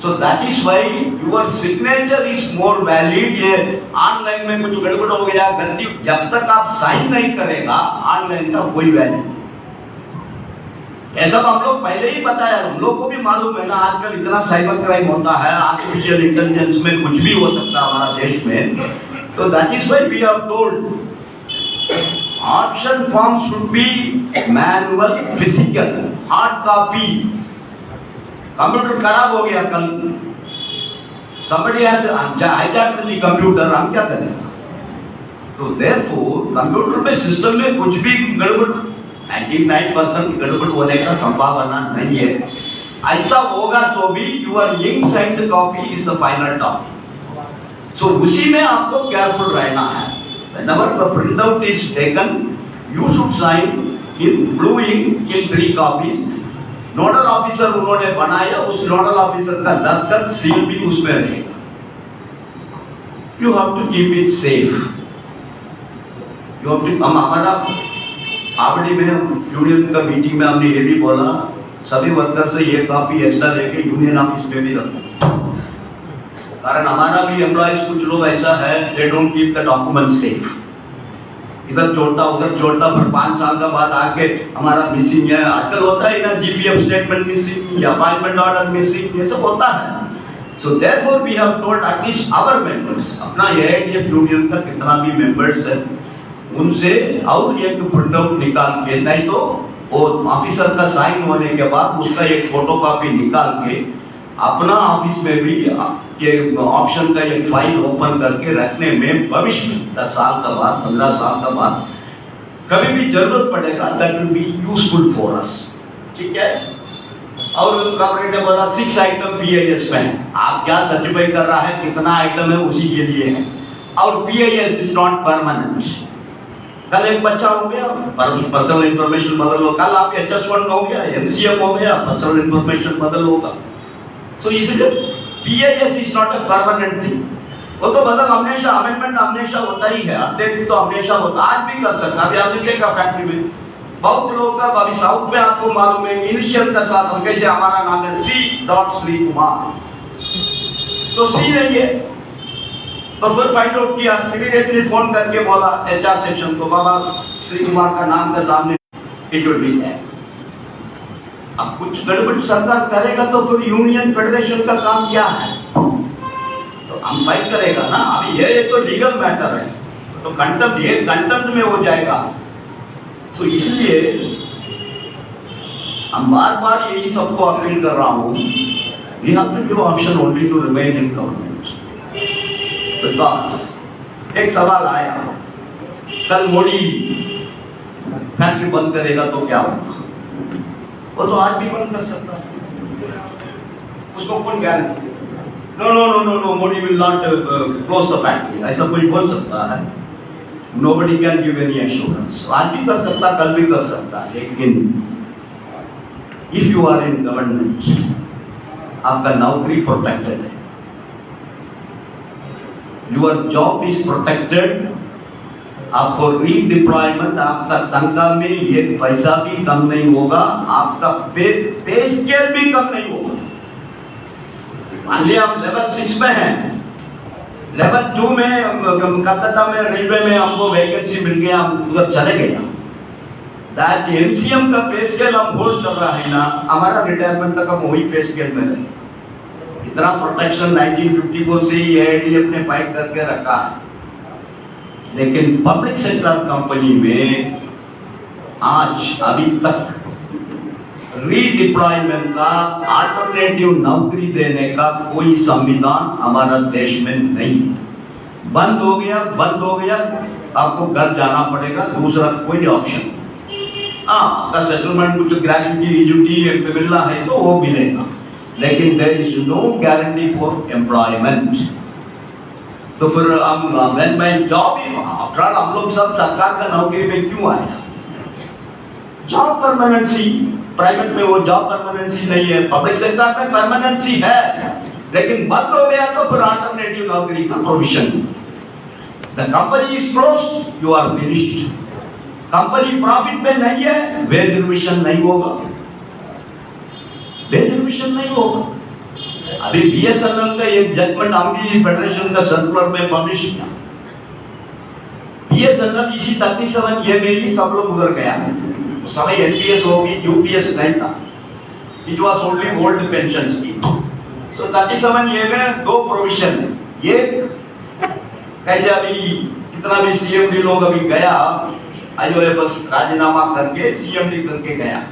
So that is why your signature is more valid। ये ऑनलाइन में कुछ गड़बड़ हो गया, गलती, जब तक आप साइन नहीं करेगा ऑनलाइन का कोई वैल्यू। ऐसा हम लोग पहले ही बताया, हम लोग को भी मालूम है ना, आजकल इतना साइबर क्राइम होता है, आर्टिफिशियल इंटेलिजेंस में कुछ भी हो सकता है हमारा देश में। तो that is why we have told option form should be manual, physical, hard copy. Computer खराब हो गया कल, somebody has hijacked the computer, हम क्या करें? तो therefore कंप्यूटर में सिस्टम में कुछ भी गड़बड़ 99% गड़बड़ होने का संभावना नहीं है। ऐसा होगा तो भी your ink signed copy is the final top. So उसी में आपको केयरफुल रहना है। Whenever the printout is taken, you should sign in blue ink in 3 copies। Nodal officer उन्होंने बनाया, उस नोडल ऑफिसर का दस्तखत सील भी उसमें रहेगा। You have to keep it safe. You have to, हम हमारा आवड़ी में यूनियन का मीटिंग में हमने ये भी बोला, सभी वर्कर से ये कॉपी एक्स्ट्रा लेके यूनियन ऑफिस में भी रखो। कारण हमारा भी एम्प्लॉइज कुछ लोग ऐसा है, they don't keep the document safe, इधर छोड़ता उधर छोड़ता, फिर 5 साल का बाद आके हमारा मिसिंग है। आजकल होता है ना, जीपीएफ स्टेटमेंट मिसिंग या अपॉइंटमेंट ऑर्डर मिसिंग, ये सब होता है। So therefore we have told at least our members, अपना एआईडीएफ यूनियन का कितना भी मेंबर्स है उनसे और एक प्रिंट आउट निकाल के, नहीं तो वो ऑफिसर का साइन होने के बाद उसका एक फोटोकॉपी निकाल के अपना ऑफिस में भी ये ऑप्शन का एक फाइल ओपन करके रखने में भविष्य में 10 साल का बाद, 15 साल का बाद कभी भी जरूरत पड़ेगा, that will be useful for us. ठीक है। और कॉर्पोरेट ने बोला 6 आइटम पीआईएस में, आप क्या सर्टिफाई कर रहा है, कितना आइटम है, उसी के लिए है। और पीआईएस इज नॉट परमानेंट। कल एक बच्चा हो गया, पर्सनल इंफॉर्मेशन बदल हो, कल आप HS1 हो गया, MCM हो गया, पर्सनल इंफॉर्मेशन बदल होगा। सो इसलिए PIS is not a permanent thing. वो तो बदल हमेशा, अमेंडमेंट हमेशा होता ही है, अपडेट तो हमेशा होता, आज भी कर सकता। अभी आपने देखा फैक्ट्री में बहुत लोगों का, अभी साउथ में आपको मालूम है इनिशियल का साथ हम, कैसे हमारा नाम है C. श्री कुमार, तो सी नहीं है, तो फिर फाइंड आउट किया, इमीडिएटली फोन करके बोला HR सेक्शन को, बाबा श्री कुमार का नाम के सामने इट विल बी है। अब कुछ गड़बड़ सरकार करेगा तो फिर यूनियन फेडरेशन का काम क्या है, तो हम फाइट करेगा ना। अभी ये तो लीगल मैटर है, तो कंटेम्प्ट, ये कंटेम्प्ट में हो जाएगा। तो इसलिए हम बार बार यही सबको अपील कर रहा हूं, we have to give option only to remain in government. Because एक सवाल आया कल, मोदी फैक्ट्री बंद करेगा तो क्या होगा? वो तो आज भी बंद कर सकता है, उसको कौन guarantee? No no no no no, Modi will not close the factory, ऐसा कोई बोल सकता है? Nobody can give any assurance. आज भी कर सकता, कल भी कर सकता, लेकिन if you are in government, आपका नौकरी प्रोटेक्टेड है, योर जॉब इज प्रोटेक्टेड, आपको रीडिप्लॉयमेंट, आपका तनख्वाह में एक पैसा भी कम नहीं होगा, आपका पे स्केल भी कम नहीं होगा। मान लिया हम लेवल 6 में हैं, लेवल 2 में कलकत्ता में रेलवे में हमको वैकेंसी मिल गया, हम उधर चले गए, दैट एमसीएम का पे स्केल हम होल्ड कर रहा है ना, हमारा रिटायरमेंट तक हम वही पे स्केल में रहे। इतना प्रोटेक्शन 1954 से ही एआईडीएफ ने फाइट करके रखा है, लेकिन पब्लिक सेक्टर कंपनी में आज अभी तक रीडिप्लॉयमेंट का, अल्टरनेटिव नौकरी देने का कोई संविधान हमारा देश में नहीं। बंद हो गया, बंद हो गया, आपको घर जाना पड़ेगा, दूसरा कोई ऑप्शन। आपका सेटलमेंट कुछ ग्रेजुटी रिजुटी मिल रहा है तो वो मिलेगा, लेकिन there is no guarantee for employment. तो फिर हम when my job, after all हम लोग सब सरकार का नौकरी में क्यों आए? जॉब परमानेंसी, प्राइवेट में वो जॉब परमानेंसी नहीं है, पब्लिक सेक्टर में परमानेंसी है, लेकिन बंद हो गया तो फिर अल्टरनेटिव नौकरी का provision. The company is closed, you are finished. Company profit में नहीं है, वेज रिविजन नहीं होगा, वेज रिविजन नहीं होगा। अभी बीएसएनएल का एक जजमेंट हम भी फेडरेशन का सर्कुलर में पब्लिश किया। बीएसएनएल इसी 37A में ही सब लोग उधर गया, उस समय एनपीएस होगी, यूपीएस नहीं था, it was only old pension scheme. So 37A में दो प्रोविजन है। एक कैसे अभी कितना भी सीएमडी लोग अभी गया, आईओएफएस राजीनामा करके सीएमडी करके गया,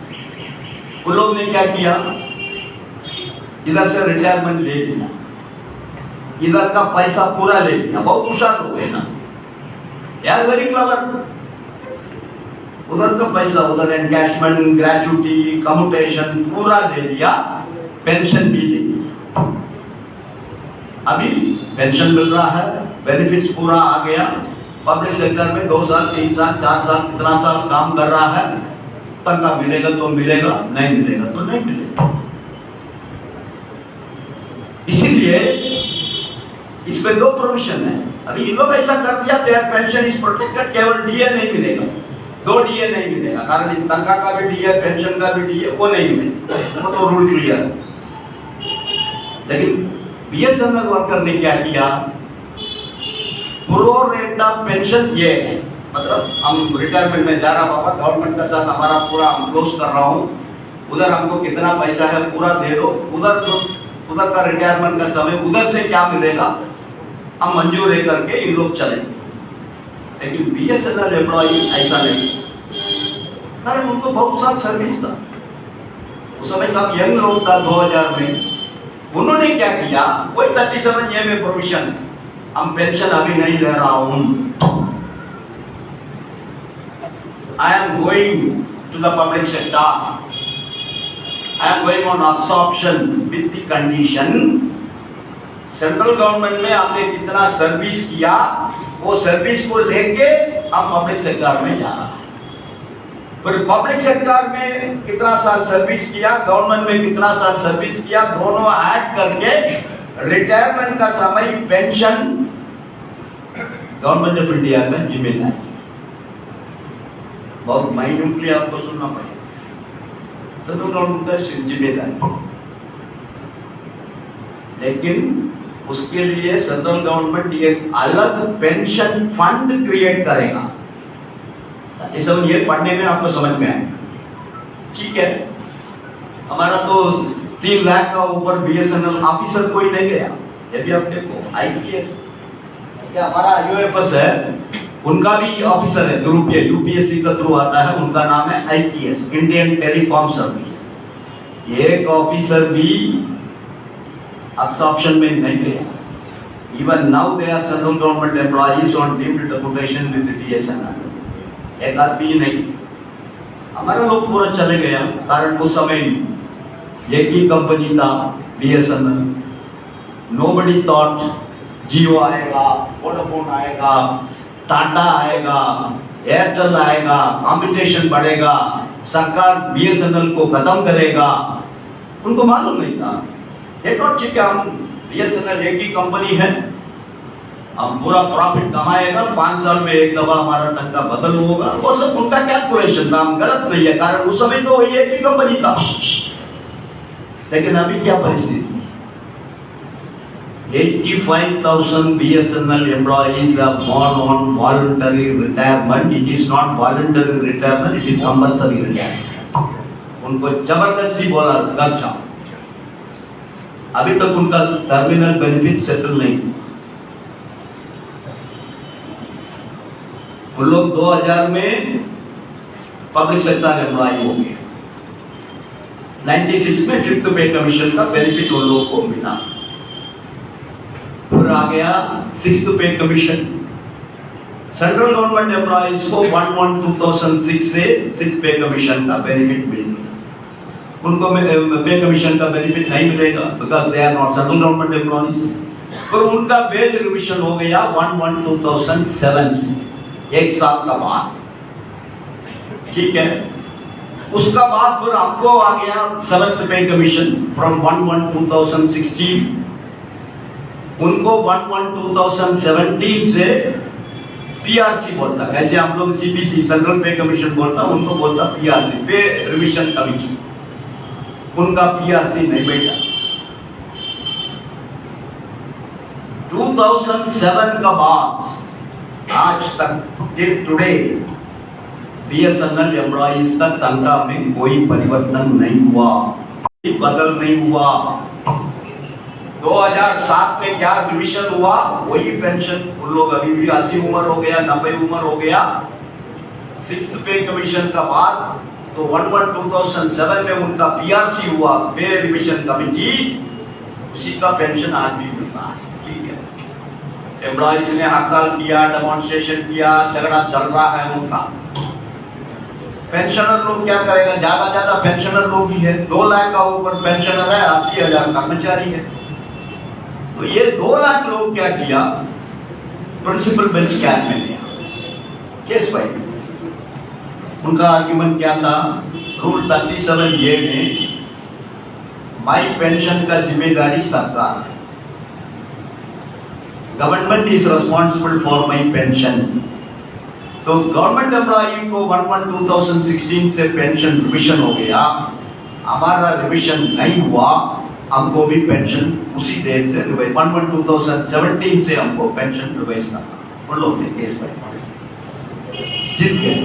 उन लोग ने क्या किया, इधर से रिटायरमेंट ले लिया, इधर का पैसा पूरा ले लिया, बहुत होशियार हो गए ना यार, वेरी क्लेवर। उधर का पैसा, उधर एनकैशमेंट, ग्रेजुटी, कम्यूटेशन पूरा ले लिया, पेंशन भी ले लिया। अभी पेंशन मिल रहा है, बेनिफिट्स पूरा आ गया, पब्लिक सेक्टर में 2 साल 3 साल 4 साल कितना साल काम कर रहा है, तनख्वाह मिलेगा तो मिलेगा, नहीं मिलेगा तो नहीं मिलेगा। इसीलिए इसमें 2 प्रोविजन है। अभी इन लोग ऐसा कर दिया, देयर पेंशन इज प्रोटेक्टेड, केवल डीए नहीं मिलेगा, 2 डीए नहीं मिलेगा, कारण तनख्वाह का भी डीए, पेंशन का भी डीए, वो नहीं मिलेगा, वो तो रूल क्लियर है। लेकिन बीएसएनएल वर्कर ने क्या किया, प्रो रेटा पेंशन ये है, मतलब हम रिटायरमेंट में जा रहा बाबा, गवर्नमेंट के साथ हमारा पूरा हम क्लोज कर रहा हूँ, उधर हमको कितना पैसा है पूरा दे दो, उधर का रिटायरमेंट का समय उधर से क्या मिलेगा हम मंजूर लेकर के इन लोग चले। लेकिन बीएसएनएल एम्प्लॉई ऐसा नहीं, कारण उनको बहुत साल सर्विस था, उस समय सब यंग लोग था 2000 में। उन्होंने क्या किया, कोई 37A में प्रोविजन, हम पेंशन अभी नहीं ले रहा हूं, I am going to the public sector, I am going on absorption with the condition, central government में आपने कितना सर्विस किया, वो सर्विस को लेके हम पब्लिक सेक्टर में जा रहा है। फिर पब्लिक सेक्टर में कितना साल सर्विस किया, गवर्नमेंट में कितना साल सर्विस किया, दोनों ऐड करके रिटायरमेंट का समय पेंशन गवर्नमेंट ऑफ इंडिया में जिम्मेदारी। बहुत माइन्यूटली आपको सुनना पड़ेगा, सेंट्रल गवर्नमेंट का जिम्मेदारी, लेकिन उसके लिए सेंट्रल गवर्नमेंट एक अलग पेंशन फंड क्रिएट करेगा। ये पढ़ने में आपको समझ में आएगा, ठीक है। हमारा तो 3 लाख का ऊपर बीएसएनएल ऑफिसर कोई नहीं गया। यदि आप देखो आईपीएस, हमारा आईओएफएस है, उनका भी ऑफिसर है, यूपीएससी का थ्रू आता है, उनका नाम है आईटीएस, इंडियन टेलीकॉम सर्विस। एक ऑफिसर भी अब्सॉर्प्शन में नहीं गया। Even now they are central government employees on deemed deputation with BSNL, एक आदमी नहीं। हमारे लोग पूरा चले गया, कारण उस समय एक ही कंपनी था BSNL। नोबडी थॉट जियो आएगा, वोडाफोन आएगा, टाटा आएगा, एयरटेल आएगा, कंपटीशन बढ़ेगा, सरकार BSNL को खत्म करेगा। उनको मालूम नहीं था। ये तो ठीक है, हम BSNL एक ही कंपनी है, हम पूरा प्रॉफिट कमाएगा, 5 साल में एक दफा हमारा टंका बदल होगा, वो सब उनका कैलकुलेशन था, हम गलत नहीं है, कारण उस समय तो वही एक ही कंपनी था। लेकिन अभी क्या परिस्थिति, 85,000 BSNL employees have gone on voluntary retirement. It is not voluntary retirement, it is compulsory retirement. उनको जबरदस्ती बोला घर जाओ। अभी तक उनका टर्मिनल बेनिफिट सेटल नहीं। उन लोग 2000 में पब्लिक सेक्टर एम्प्लॉय हो गए। 96 में 5th पे कमीशन का बेनिफिट उन लोगों को मिला। फिर आ गया 6th पे कमीशन। सेंट्रल गवर्नमेंट एम्प्लॉयज को 1/1/2006 से 6 पे कमीशन का बेनिफिट मिल गया। उनको पे कमीशन का बेनिफिट नहीं मिलेगा, because they are not central government employees. फिर उनका वेज रिविजन हो गया 1/1/2007 से, 1 साल का बाद। ठीक है, उसका बाद फिर आपको आ गया 7th पे कमीशन फ्रॉम 1/1/2016। उनको 1/1/2017 से PRC बोलता है, ऐसे हम लोग CPC सेंट्रल पे कमीशन बोलता, उनको बोलता PRC पे रिविजन कमीशन। उनका PRC नहीं बैठा। 2007 का बाद आज तक टिल टुडे BSNL एम्प्लॉइज का तनख्वाह में कोई परिवर्तन नहीं हुआ, बदल नहीं हुआ। 2007 में क्या रिविजन हुआ, वही पेंशन। उन लोग अभी भी 80 उम्र हो गया, 90 उम्र हो गया। 6th पे कमीशन का बाद तो 1/1/2007 में उनका PRC हुआ, पे रिविजन कमिटी, उसी का पेंशन आज भी मिलता है। ठीक है, एम्प्लॉइज ने हड़ताल किया, डेमोन्स्ट्रेशन किया, झगड़ा चल रहा है उनका। पेंशनर लोग क्या करेगा, ज्यादा पेंशनर लोग ही है। 2 लाख का ऊपर पेंशनर है, 80,000 कर्मचारी है। तो ये 2 लाख लोग क्या किया, प्रिंसिपल बेंच कैब में लिया केस फाइल। उनका आर्ग्यूमेंट क्या था, रूल 37A में माई पेंशन का जिम्मेदारी सरकार है, government is responsible for my pension. तो गवर्नमेंट एम्प्लॉई को 1/1/2016 से पेंशन रिविजन हो गया, हमारा रिविजन नहीं हुआ, हमको भी पेंशन उसी डेट से 1/1/2017 से हमको पेंशन रिवाइज करना। उन लोग ने केस पर जीत गए।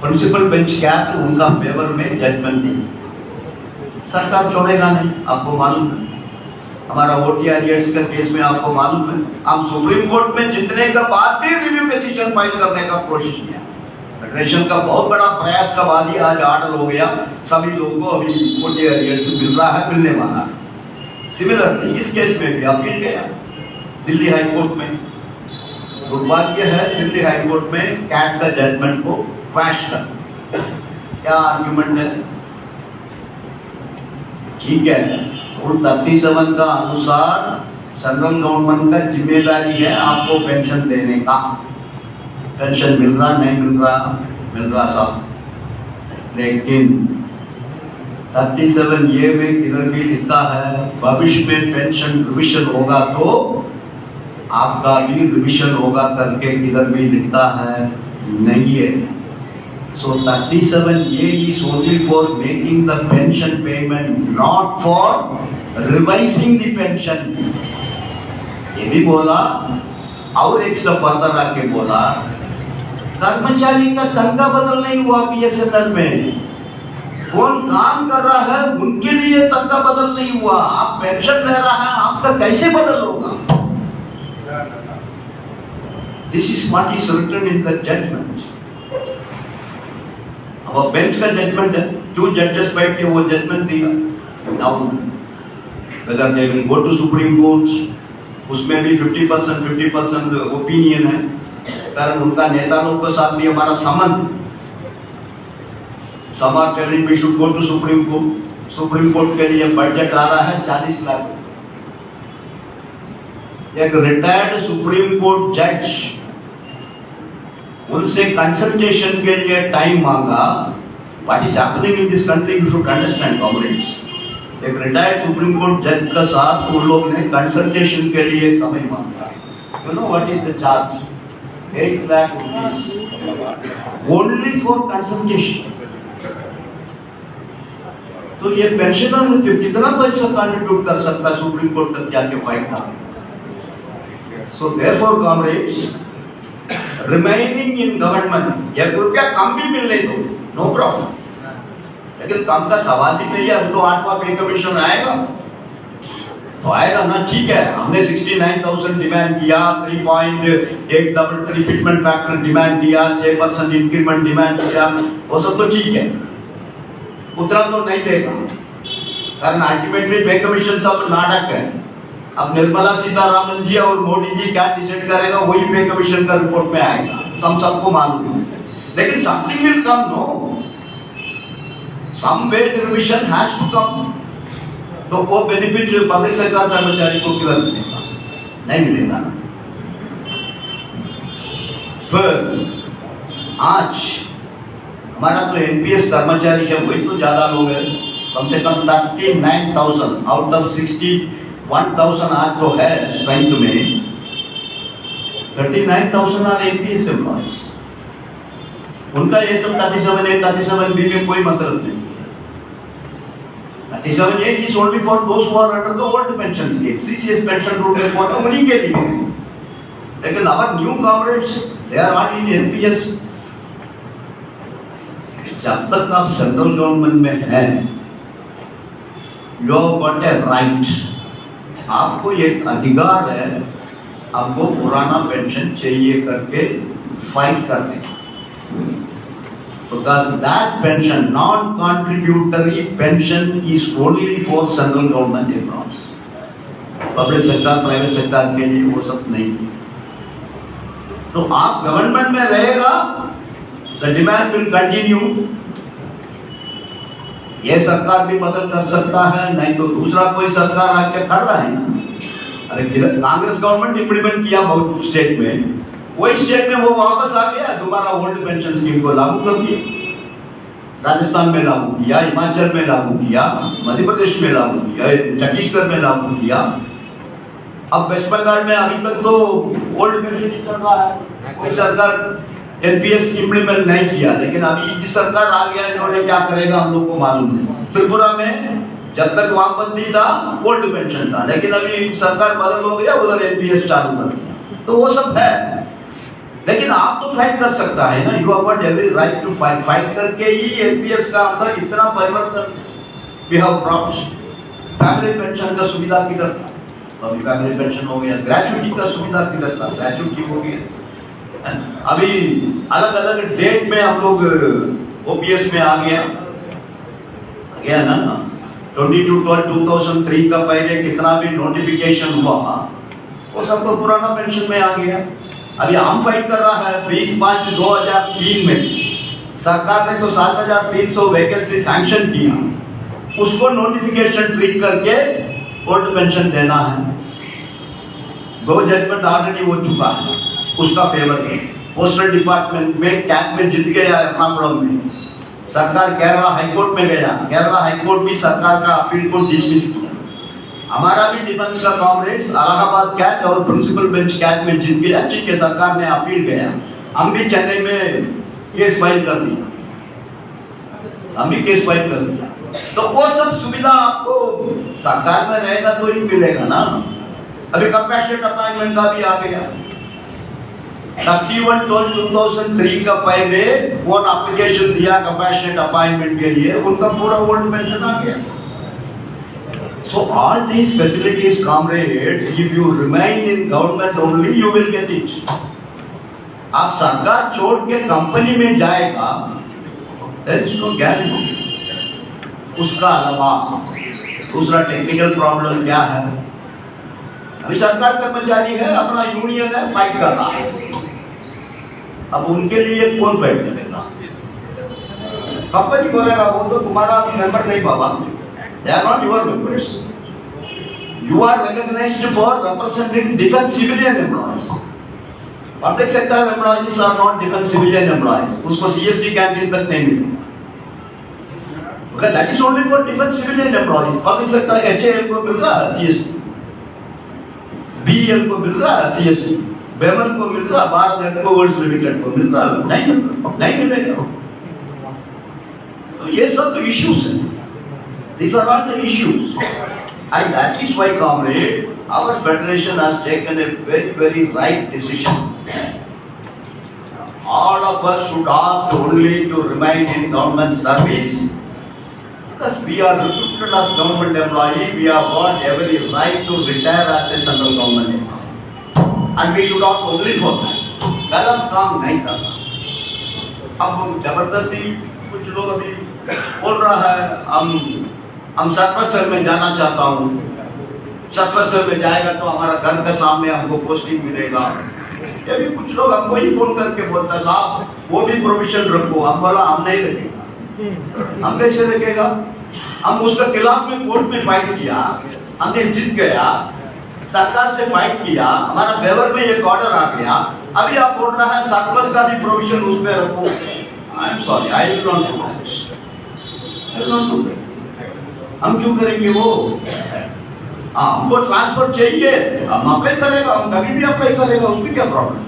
प्रिंसिपल बेंच कैप उनका फेवर में जजमेंट दी, सरकार छोड़ेगा नहीं। आपको मालूम है हमारा OTRS का केस में, आपको मालूम है हम सुप्रीम कोर्ट में जीतने के बाद भी रिव्यू पिटीशन फाइल करने का कोशिश किया। फेडरेशन का बहुत बड़ा प्रयास का बाद ही आज ऑर्डर हो गया, सभी लोगों को अभी OTRS मिल रहा है, मिलने वाला है। सिमिलरली इस केस में भी अपील गया दिल्ली हाई कोर्ट में। दुर्भाग्य है दिल्ली हाई कोर्ट में कैट का जजमेंट को क्रैश कर। क्या आर्ग्यूमेंट है, ठीक है, रूल 37 का अनुसार सेंट्रल गवर्नमेंट का जिम्मेदारी है आपको पेंशन देने का। पेंशन मिल रहा नहीं मिल रहा सब। लेकिन 37A में किधर भी लिखा है भविष्य में पेंशन रिविजन होगा तो आपका भी रिविजन होगा करके किधर भी लिखता है नहीं है। So 37A is only for making the pension payment, not for revising the pension. ये भी बोला और एक स्टेप फर्दर आके बोला कर्मचारी का तनख्वाह बदल नहीं हुआ BSNL में। कौन काम कर रहा है उनके लिए तनख्वाह बदल नहीं हुआ। आप पेंशन ले रहा है, आपका कैसे बदल होगा? This is what is written in the judgment. अब बेंच का जजमेंट है, 2 जजेस बैठ के वो जजमेंट दिया। Now whether they will go to supreme court, उसमें भी 50% ओपिनियन है, कारण उनका नेता लोग के साथ भी हमारा संबंध Some are telling we should go to Supreme Court. Supreme court के लिए बजट आ रहा है 40 लाख। एक रिटायर्ड सुप्रीम कोर्ट जज, उनसे कंसल्टेशन के लिए टाइम मांगा। What is happening in this country, you should understand comrades. एक रिटायर्ड सुप्रीम कोर्ट जज का साथ उन लोग ने कंसल्टेशन के लिए समय मांगा। You know what is the charge? 8 lakh rupees only for consultation. तो ये पेंशनर कितना पैसा कंट्रीब्यूट कर सकता है सुप्रीम कोर्ट तक जाके फाइट का? So therefore comrades, remaining in government, 1 रुपया कम भी मिलने दो, नो प्रॉब्लम, लेकिन कम का सवाल ही नहीं है। अब तो 8वां पे कमीशन आएगा तो आएगा ना, ठीक है। हमने 69,000 डिमांड किया, 3.833 फिटमेंट फैक्टर डिमांड किया, 6% इंक्रीमेंट डिमांड किया, वो सब तो ठीक है, उतना तो नहीं देगा, कारण अल्टीमेटली पे कमीशन सब नाटक है। अब निर्मला सीतारामन जी और मोदी जी क्या डिसाइड करेगा वही पे कमीशन का रिपोर्ट में आएगा, तो हम सबको मालूम है। लेकिन something will come, no, some wage revision has to come. तो वो बेनिफिट पब्लिक सेक्टर कर्मचारी को क्यों मिलेगा? नहीं मिलेगा। फिर आज हमारा तो एनपीएस कर्मचारी है वही तो ज्यादा लोग हैं, कम से कम 39,000 आउट ऑफ 61,000 आज तो है स्ट्रेंथ में, 39,000 आर एनपीएस एम्प्लॉयज। उनका ये सब 37A में कोई मतलब नहीं। 37A is only for those who are under the old pension scheme, CCS pension rule में कोटा उन्हीं के लिए। लेकिन our new comrades, they are not in NPS। जब तक आप सेंट्रल गवर्नमेंट में हैं, you have got a right, आपको एक अधिकार है, आपको पुराना पेंशन चाहिए करके फाइट करने का। Because that pension, non-contributory pension, is only for central government employees. Public sector, private sector के लिए वो सब नहीं। तो आप गवर्नमेंट में रहेगा, the demand will continue। ये सरकार भी बदल कर सकता है, नहीं तो दूसरा कोई सरकार आके कर रहा है ना। अरे कांग्रेस गवर्नमेंट इंप्लीमेंट किया बहुत स्टेट में, वही स्टेट में वो वापस आ गया, दोबारा ओल्ड पेंशन स्कीम को लागू कर दिया। राजस्थान में लागू किया, हिमाचल में लागू किया, मध्य प्रदेश में लागू किया, छत्तीसगढ़ में लागू किया। अब वेस्ट बंगाल में अभी तक तो ओल्ड पेंशन ही चल रहा है, कोई सरकार एनपीएस इंप्लीमेंट नहीं किया। लेकिन अभी जिस सरकार आ गया, इन्होंने क्या करेगा हम लोग को मालूम है। त्रिपुरा में जब तक वामपंथी था ओल्ड पेंशन था, लेकिन अभी सरकार बदल हो गया, उधर एनपीएस चालू कर दिया। तो वो सब है, लेकिन आप तो फाइट कर सकता है ना, you have got every right to fight. Fight करके ही एनपीएस का अंदर इतना परिवर्तन we have brought. Family pension का सुविधा किधर था, अभी फैमिली पेंशन हो गया। ग्रेजुटी का सुविधा किधर था, ग्रेजुटी हो गया। अभी अलग अलग डेट में हम लोग ओपीएस में आ गया ना। 22/12/2003 का पहले कितना भी नोटिफिकेशन हुआ वो सब तो पुराना पेंशन में आ गया। अभी हम फाइट कर रहा है 20 मार्च 2003 में सरकार ने तो 7,300 वैकेंसी सैंक्शन किया, उसको नोटिफिकेशन ट्रीट करके ओल्ड पेंशन देना है। 2 जजमेंट ऑलरेडी हो चुका है उसका फेवर है। पोस्टल डिपार्टमेंट में कैट में जीत गया एर्नाकुलम में, सरकार केरला हाईकोर्ट में गया, केरला हाईकोर्ट भी सरकार का अपील को डिसमिस किया। हमारा भी डिफेंस का कॉमरेड्स इलाहाबाद कैट और प्रिंसिपल बेंच कैट में जीत गया, ठीक है, सरकार ने अपील गया। हम भी चेन्नई में केस फाइल कर दिया, हम भी केस फाइल कर दिया। तो वो सब सुविधा आपको सरकार में रहेगा तो ही मिलेगा ना। अभी कंपैशनेट अपॉइंटमेंट का भी आ गया। 31/12/2003 का पहले कौन एप्लीकेशन दिया कंपैशनेट अपॉइंटमेंट के लिए, उनका पूरा ओल्ड पेंशन आ गया। So all these facilities, comrades, if you remain in government only, you will get it. आप सरकार छोड़ के कंपनी में जाएगा, there is no guarantee। उसका अलावा दूसरा टेक्निकल प्रॉब्लम क्या है? अभी सरकार कर्मचारी है, अपना यूनियन है, फाइट कर रहा है। अब उनके लिए कौन फाइट करेगा? कंपनी बोलेगा वो तो तुम्हारा मेंबर नहीं बाबा, they are not your members, you are recognised for representing defence civilian employees, public sector employees are not defence civilian employees, उसको सीएसडी कैंटीन तक नहीं मिले, that is only for defence civilian employees. Public sector HAL को मिल रहा है CSD, BL को मिल रहा है सीएसडी, बेमन को मिल रहा, भारत एयरपोर्ट्स लिमिटेड को मिल रहा, नहीं मिलेगा। तो ये सब इश्यूज हैं, these are all the issues, and that is why comrade, our federation has taken a very right decision. All of us should opt only to remain in government service, because we are recruited as government employee, we have got every right to retire as a central government employee. And we should opt only for that. गलत काम नहीं करना। अब जबरदस्ती कुछ लोग अभी बोल रहा है हम सर्कल में जाना चाहता हूँ, सर्कल में जाएगा तो हमारा घर के सामने हमको पोस्टिंग मिलेगा। ये भी कुछ लोग हमको ही फोन करके बोलता साहब वो भी प्रोविजन रखो, हम बोला हम नहीं रखेगा। हम कैसे रखेगा? हम उसके खिलाफ में कोर्ट में फाइट किया, हमने जीत गया, सरकार से फाइट किया, हमारा फेवर में एक ऑर्डर आ गया, अभी आप बोल रहा है सरप्लस का भी प्रोविजन उसमें रखो। I am sorry, I will not do that. हम क्यों करेंगे वो? हमको ट्रांसफर चाहिए, हम अप्लाई करेगा, हम कभी भी अप्लाई करेगा, उसमें क्या प्रॉब्लम है?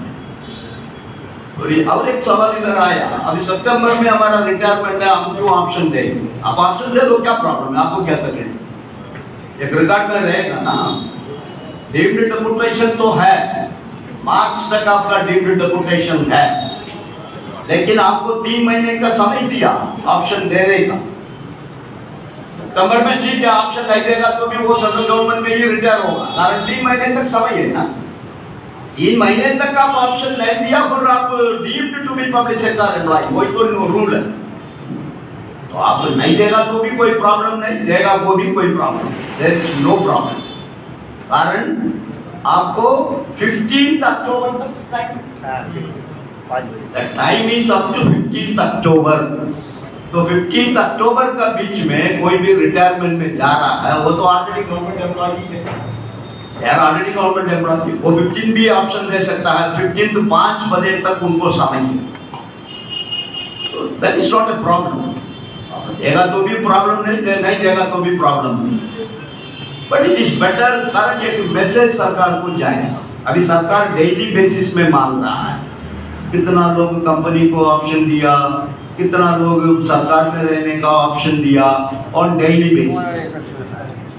और एक सवाल इधर आया, अभी सितंबर में हमारा रिटायरमेंट है, हम क्यों ऑप्शन देंगे? आप ऑप्शन दे दो, क्या प्रॉब्लम है? आपको क्या तकलीफ? एक रिकॉर्ड में रहेगा ना, डीम्ड डेपुटेशन तो है, मार्च तक आपका डीम्ड डेपुटेशन है, लेकिन आपको 3 महीने का समय दिया ऑप्शन देने का। सितंबर में ठीक है, ऑप्शन नहीं देगा तो भी वो सेंट्रल गवर्नमेंट में ही रिटायर होगा, कारण 3 महीने तक समय है ना। 3 महीने तक आप ऑप्शन नहीं दिया फिर आप deemed to be public sector employee, वही तो रूल है। तो आप नहीं देगा तो भी कोई प्रॉब्लम नहीं, देगा वो भी कोई problem, there is no problem. कारण आपको 15 अक्टूबर तक time is up to 15 October. तो 15 अक्टूबर का बीच में कोई भी रिटायरमेंट में जा रहा है, वो तो ऑलरेडी गवर्नमेंट एम्प्लॉय है, यार ऑलरेडी गवर्नमेंट एम्प्लॉय, वो 15 भी ऑप्शन दे सकता है। 15 to 5 बजे तक उनको समय है, तो that is not a problem. देगा तो भी प्रॉब्लम नहीं, नहीं देगा तो भी प्रॉब्लम नहीं, बट इट इज बेटर। कारण ये मैसेज सरकार को जाएगा। अभी सरकार डेली बेसिस में मांग रहा है, कितना लोग कंपनी को ऑप्शन दिया, कितना लोग सरकार में रहने का ऑप्शन दिया ऑन डेली बेसिस।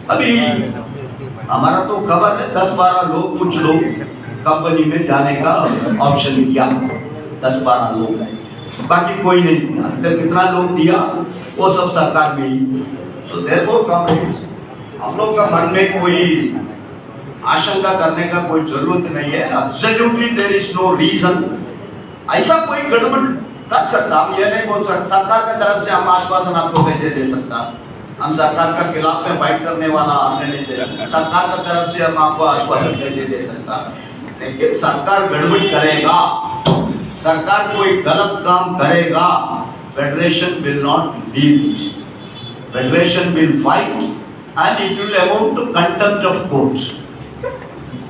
अभी हमारा तो खबर है 10-12 लोग, कुछ लोग कंपनी में जाने का ऑप्शन दिया, 10-12 लोग, बाकी कोई नहीं दिया। तो कितना लोग दिया वो सब सरकार में ही। सो देयरफॉर कॉम्रेड्स, हम लोग का मन में कोई आशंका करने का कोई जरूरत नहीं है। Absolutely there is no reason. ऐसा कोई गड़बड़ कर सकता, हम ये नहीं बोल सकते सरकार की तरफ से हम आश्वासन आपको कैसे दे सकता, हम सरकार का खिलाफ में फाइट करने वाला नहीं से सरकार की तरफ से हम आपको आश्वासन कैसे दे सकता। लेकिन सरकार गड़बड़ करेगा, सरकार कोई गलत काम करेगा, federation will not leave, federation will fight and it will amount to contempt of courts।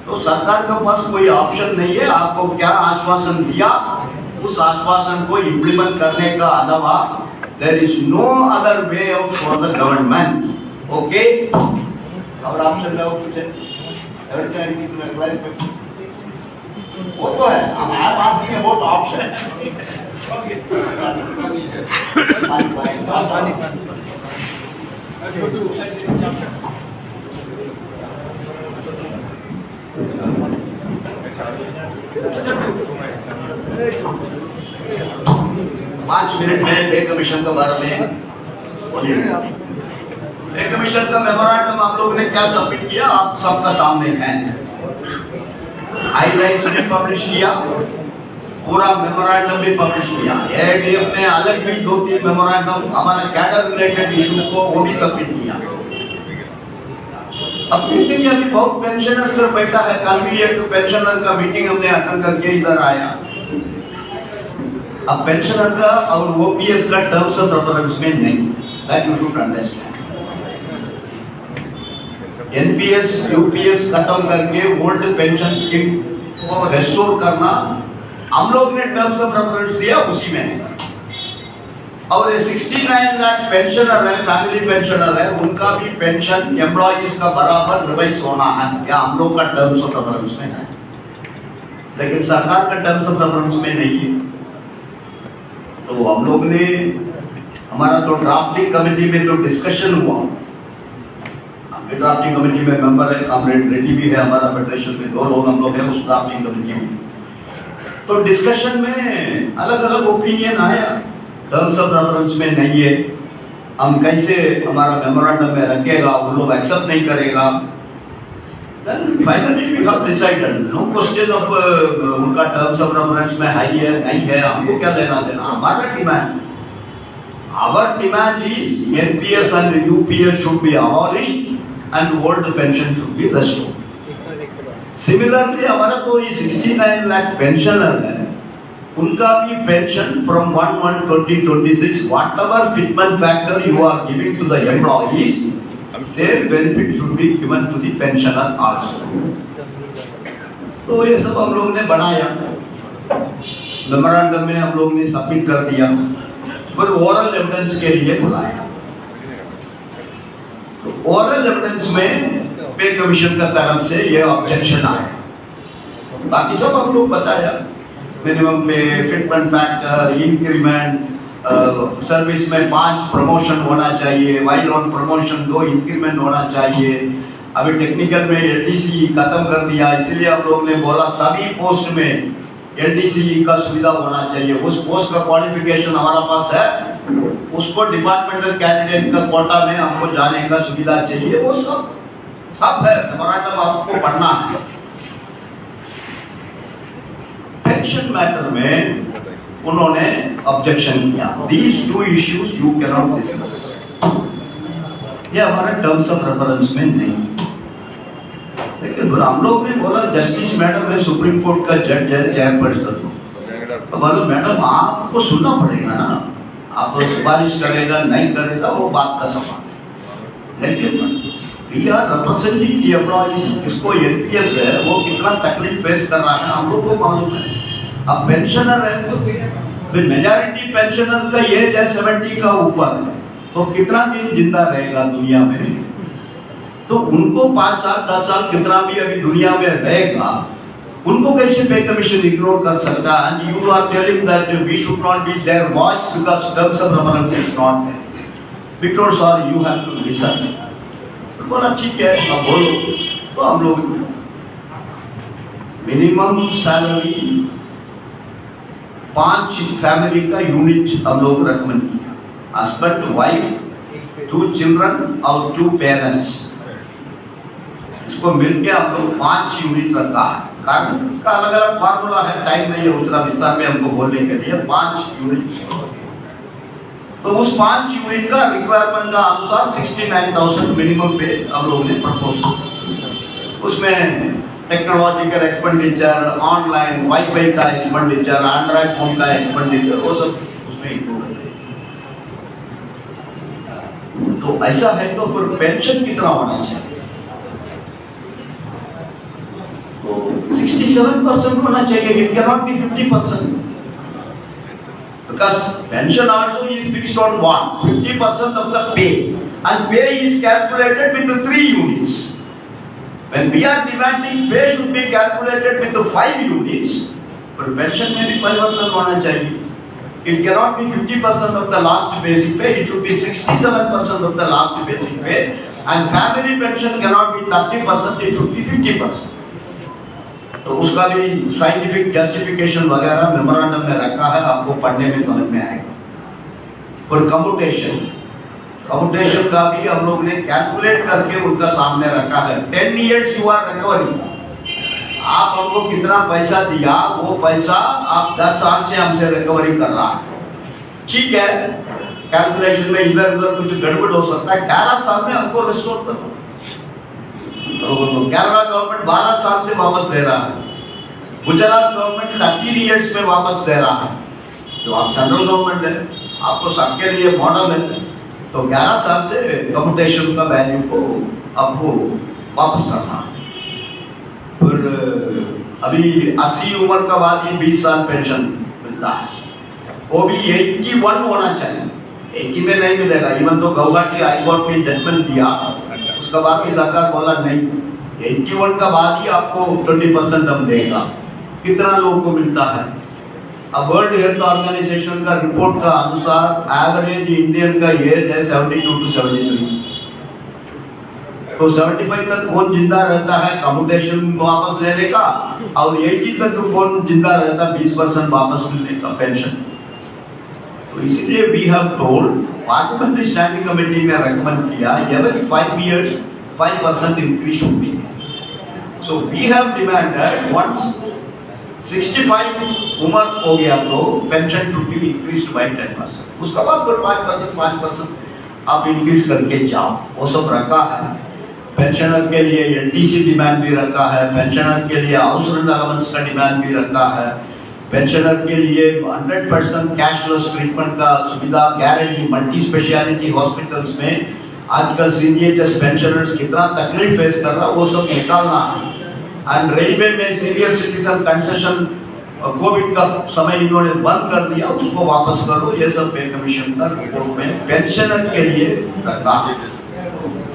तो सरकार के पास कोई ऑप्शन नहीं है। आपको क्या आश्वासन दिया, उस आश्वासन को इम्प्लीमेंट करने का अलावा there is no other way out for the government. Okay, और ऑप्शन लो कुछ वो तो है, हमारे पास ही है वो ऑप्शन। पाँच मिनट में पे कमीशन के बारे में पे कमीशन का मेमोरेंडम आप लोगों ने क्या सबमिट किया, आप सबका सामने है। हाईलाइट्स ने पब्लिश किया, पूरा मेमोरेंडम भी पब्लिश किया। एआईडीएफ ने अलग भी 2-3 मेमोरेंडम हमारे कैडर रिलेटेड इश्यूज को वो भी सबमिट किया। अब मीटिंग अभी बहुत पेंशनर्स पर बैठा है, कल भी एक पेंशनर का मीटिंग हमने अटेंड करके इधर आया। अब पेंशनर का और ओपीएस का टर्म्स ऑफ रेफरेंस में नहीं, that you should understand. NPS UPS खत्म करके ओल्ड पेंशन स्कीम को रेस्टोर करना हम लोग ने टर्म्स ऑफ रेफरेंस दिया, उसी में है। और ये 69 लाख पेंशनर है, फैमिली पेंशनर है, उनका भी पेंशन एम्प्लॉइज का बराबर रिवाइज होना है, या हम लोग का टर्म्स ऑफ रेफरेंस में है, लेकिन सरकार का टर्म्स ऑफ रेफरेंस में नहीं है। तो हम लोग ने, हमारा तो ड्राफ्टिंग कमेटी में जो डिस्कशन हुआ, ड्राफ्टिंग कमेटी में मेंबर है कॉमरेड रेड्डी भी है, हमारा फेडरेशन में 2 लोग हम लोग हैं उस ड्राफ्टिंग कमेटी में। तो डिस्कशन में अलग अलग ओपिनियन आया, टर्म्स ऑफ रेफरेंस में नहीं है, हम कैसे हमारा मेमोरेंडम में रखेगा, वो लोग एक्सेप्ट नहीं करेगा। Then finally we have decided, no question of उनका टर्म्स ऑफ रेफरेंस में है नहीं है, हमको क्या लेना देना, हमारा demand, our demand is NPS and UPS should be abolished and old pension should be restored. Similarly, हमारा तो ये 69 लाख पेंशनर है, उनका भी pension from 1/1/2026 whatever fitment factor you are giving to the employees, same benefit should be given to the pensioner also. तो ये सब हम लोग ने बनाया, मेमोरेंडम में हम लोग ने सबमिट कर दिया, फिर ओरल एविडेंस के लिए बुलाया। ओरल एविडेंस में पे कमीशन का तरफ से ये ऑब्जेक्शन आया, बाकी सब हम लोग बताया, मिनिमम पे, फिटमेंट फैक्टर, इंक्रीमेंट, सर्विस में 5 प्रमोशन होना चाहिए, वाइल ऑन प्रमोशन 2 इंक्रीमेंट होना चाहिए। अभी टेक्निकल में एलडीसी खत्म कर दिया, इसलिए हम लोग ने बोला सभी पोस्ट में एलडीसी का सुविधा होना चाहिए। उस पोस्ट का क्वालिफिकेशन हमारा पास है, उसको डिपार्टमेंटल कैंडिडेट का कोटा में हमको जाने का सुविधा चाहिए, वो सब है, मेमोरेंडम आपको पढ़ना है। पेंशन मैटर में उन्होंने ऑब्जेक्शन किया, these 2 issues you can not discuss, ये हमारे टर्म्स ऑफ रेफरेंस में नहीं। लेकिन हम लोग ने बोला जस्टिस मैडम है, सुप्रीम कोर्ट का जज है, चेयरपर्सन, तो बोलो मैडम आपको सुनना पड़ेगा ना, आप सिफारिश करेगा नहीं करेगा वो बात का सवाल है, लेकिन we are representing the employees, इसको एनपीएस है वो कितना तकलीफ फेस कर रहा है हम लोग को मालूम है। अब पेंशनर है तो मेजॉरिटी पेंशनर का एज है 70 का ऊपर है, तो कितना दिन जिंदा रहेगा दुनिया में, तो उनको 5 साल 10 साल कितना भी अभी दुनिया में रहेगा, उनको कैसे पे कमीशन इग्नोर कर सकता है? And you are telling that we should not be their voice because terms of reference is not there, because sorry you have to listen. बोला ठीक है अब बोलो, तो हम लोग मिनिमम सैलरी 5 फैमिली का यूनिट हम लोग रेकमेंड किया, हस्बैंड वाइफ 2 चिल्ड्रन और 2 पेरेंट्स, इसको मिलके हम लोग 5 यूनिट रखा है। कारण इसका अलग अलग फार्मूला है, टाइम नहीं है उतना विस्तार में हमको बोलने के लिए। 5 यूनिट, तो उस 5 यूनिट का रिक्वायरमेंट का अनुसार 69,000 मिनिमम पे हम लोगों ने प्रपोज किया। उसमें टेक्नोलॉजिकल एक्सपेंडिचर, ऑनलाइन वाईफाई का एक्सपेंडिचर, एंड्रॉइड फोन का एक्सपेंडिचर, वो सब उसमें इंक्लूड है। तो ऐसा है तो फिर पेंशन कितना होना चाहिए? तो 67% होना चाहिए, it can not be 50%, because pension also is fixed on what? 50% of the pay, and pay is calculated with the 3 units. When we are demanding pay should be calculated with the 5 units, but pension में भी परिवर्तन होना चाहिए। It cannot be 50% of the last basic pay, it should be 67% of the last basic pay, and family pension cannot be 30%, it should be 50%. तो उसका भी scientific justification वगैरह memorandum में रखा है, आपको पढ़ने में समझ में आएगा। और कम्यूटेशन का भी हम लोग ने कैलकुलेट करके उनका सामने रखा है। 10 years यू आर रिकवरी, आप हमको कितना पैसा दिया, वो पैसा आप 10 साल से हमसे रिकवरी कर रहा है, ठीक है। कैलकुलेशन में इधर उधर कुछ गड़बड़ हो सकता है, 11 साल में हमको रिस्टोर करो। तो केरला गवर्नमेंट 12 साल से वापस दे रहा है, गुजरात गवर्नमेंट 13 years में वापस दे रहा है, तो आप सेंट्रल गवर्नमेंट है, आपको सबके लिए मॉडल है, तो 11 साल से कम्यूटेशन का वैल्यू को आपको वापस करना है। फिर अभी 80 उम्र का बाद ही 20 साल पेंशन मिलता है, वो भी 81 होना चाहिए, 80 में नहीं मिलेगा। इवन तो गौहाटी हाई कोर्ट में जजमेंट दिया, उसका बाद की सरकार बोला नहीं, 81 का बाद ही आपको 20% हम देगा। कितना लोगों को मिलता है? अब वर्ल्ड हेल्थ ऑर्गेनाइजेशन का रिपोर्ट का अनुसार एवरेज इंडियन का एज है 72 to 73। तो 75 तक कौन जिंदा रहता है कम्यूटेशन वापस लेने का, और 80 तक कौन जिंदा रहता है 20% वापस मिलने का पेंशन। तो इसलिए we have told, parliamentary standing committee ने रेकमेंड किया every 5 years 5% increase should be. So we have demanded once 65 उम्र हो गया तो pension should be increased by 10%। उसका बाद फिर 5% आप इंक्रीज करके जाओ, वो सब रखा है। पेंशनर के लिए एलटीसी डिमांड भी रखा है, पेंशनर के लिए हाउस रेंट अलाउंस का डिमांड भी रखा है, पेंशनर के लिए 100% कैशलेस ट्रीटमेंट का सुविधा गारंटी। मल्टी स्पेशलिटी हॉस्पिटल्स में आजकल सीनियर पेंशनर्स कितना तकलीफ फेस कर रहा है, वो सब निकालना है। एंड रेलवे में सीनियर सिटीजन कंसेशन कोविड का समय इन्होंने बंद कर दिया, उसको वापस करो, ये सब पे कमीशन का रिपोर्ट में पेंशनर के लिए रखा है।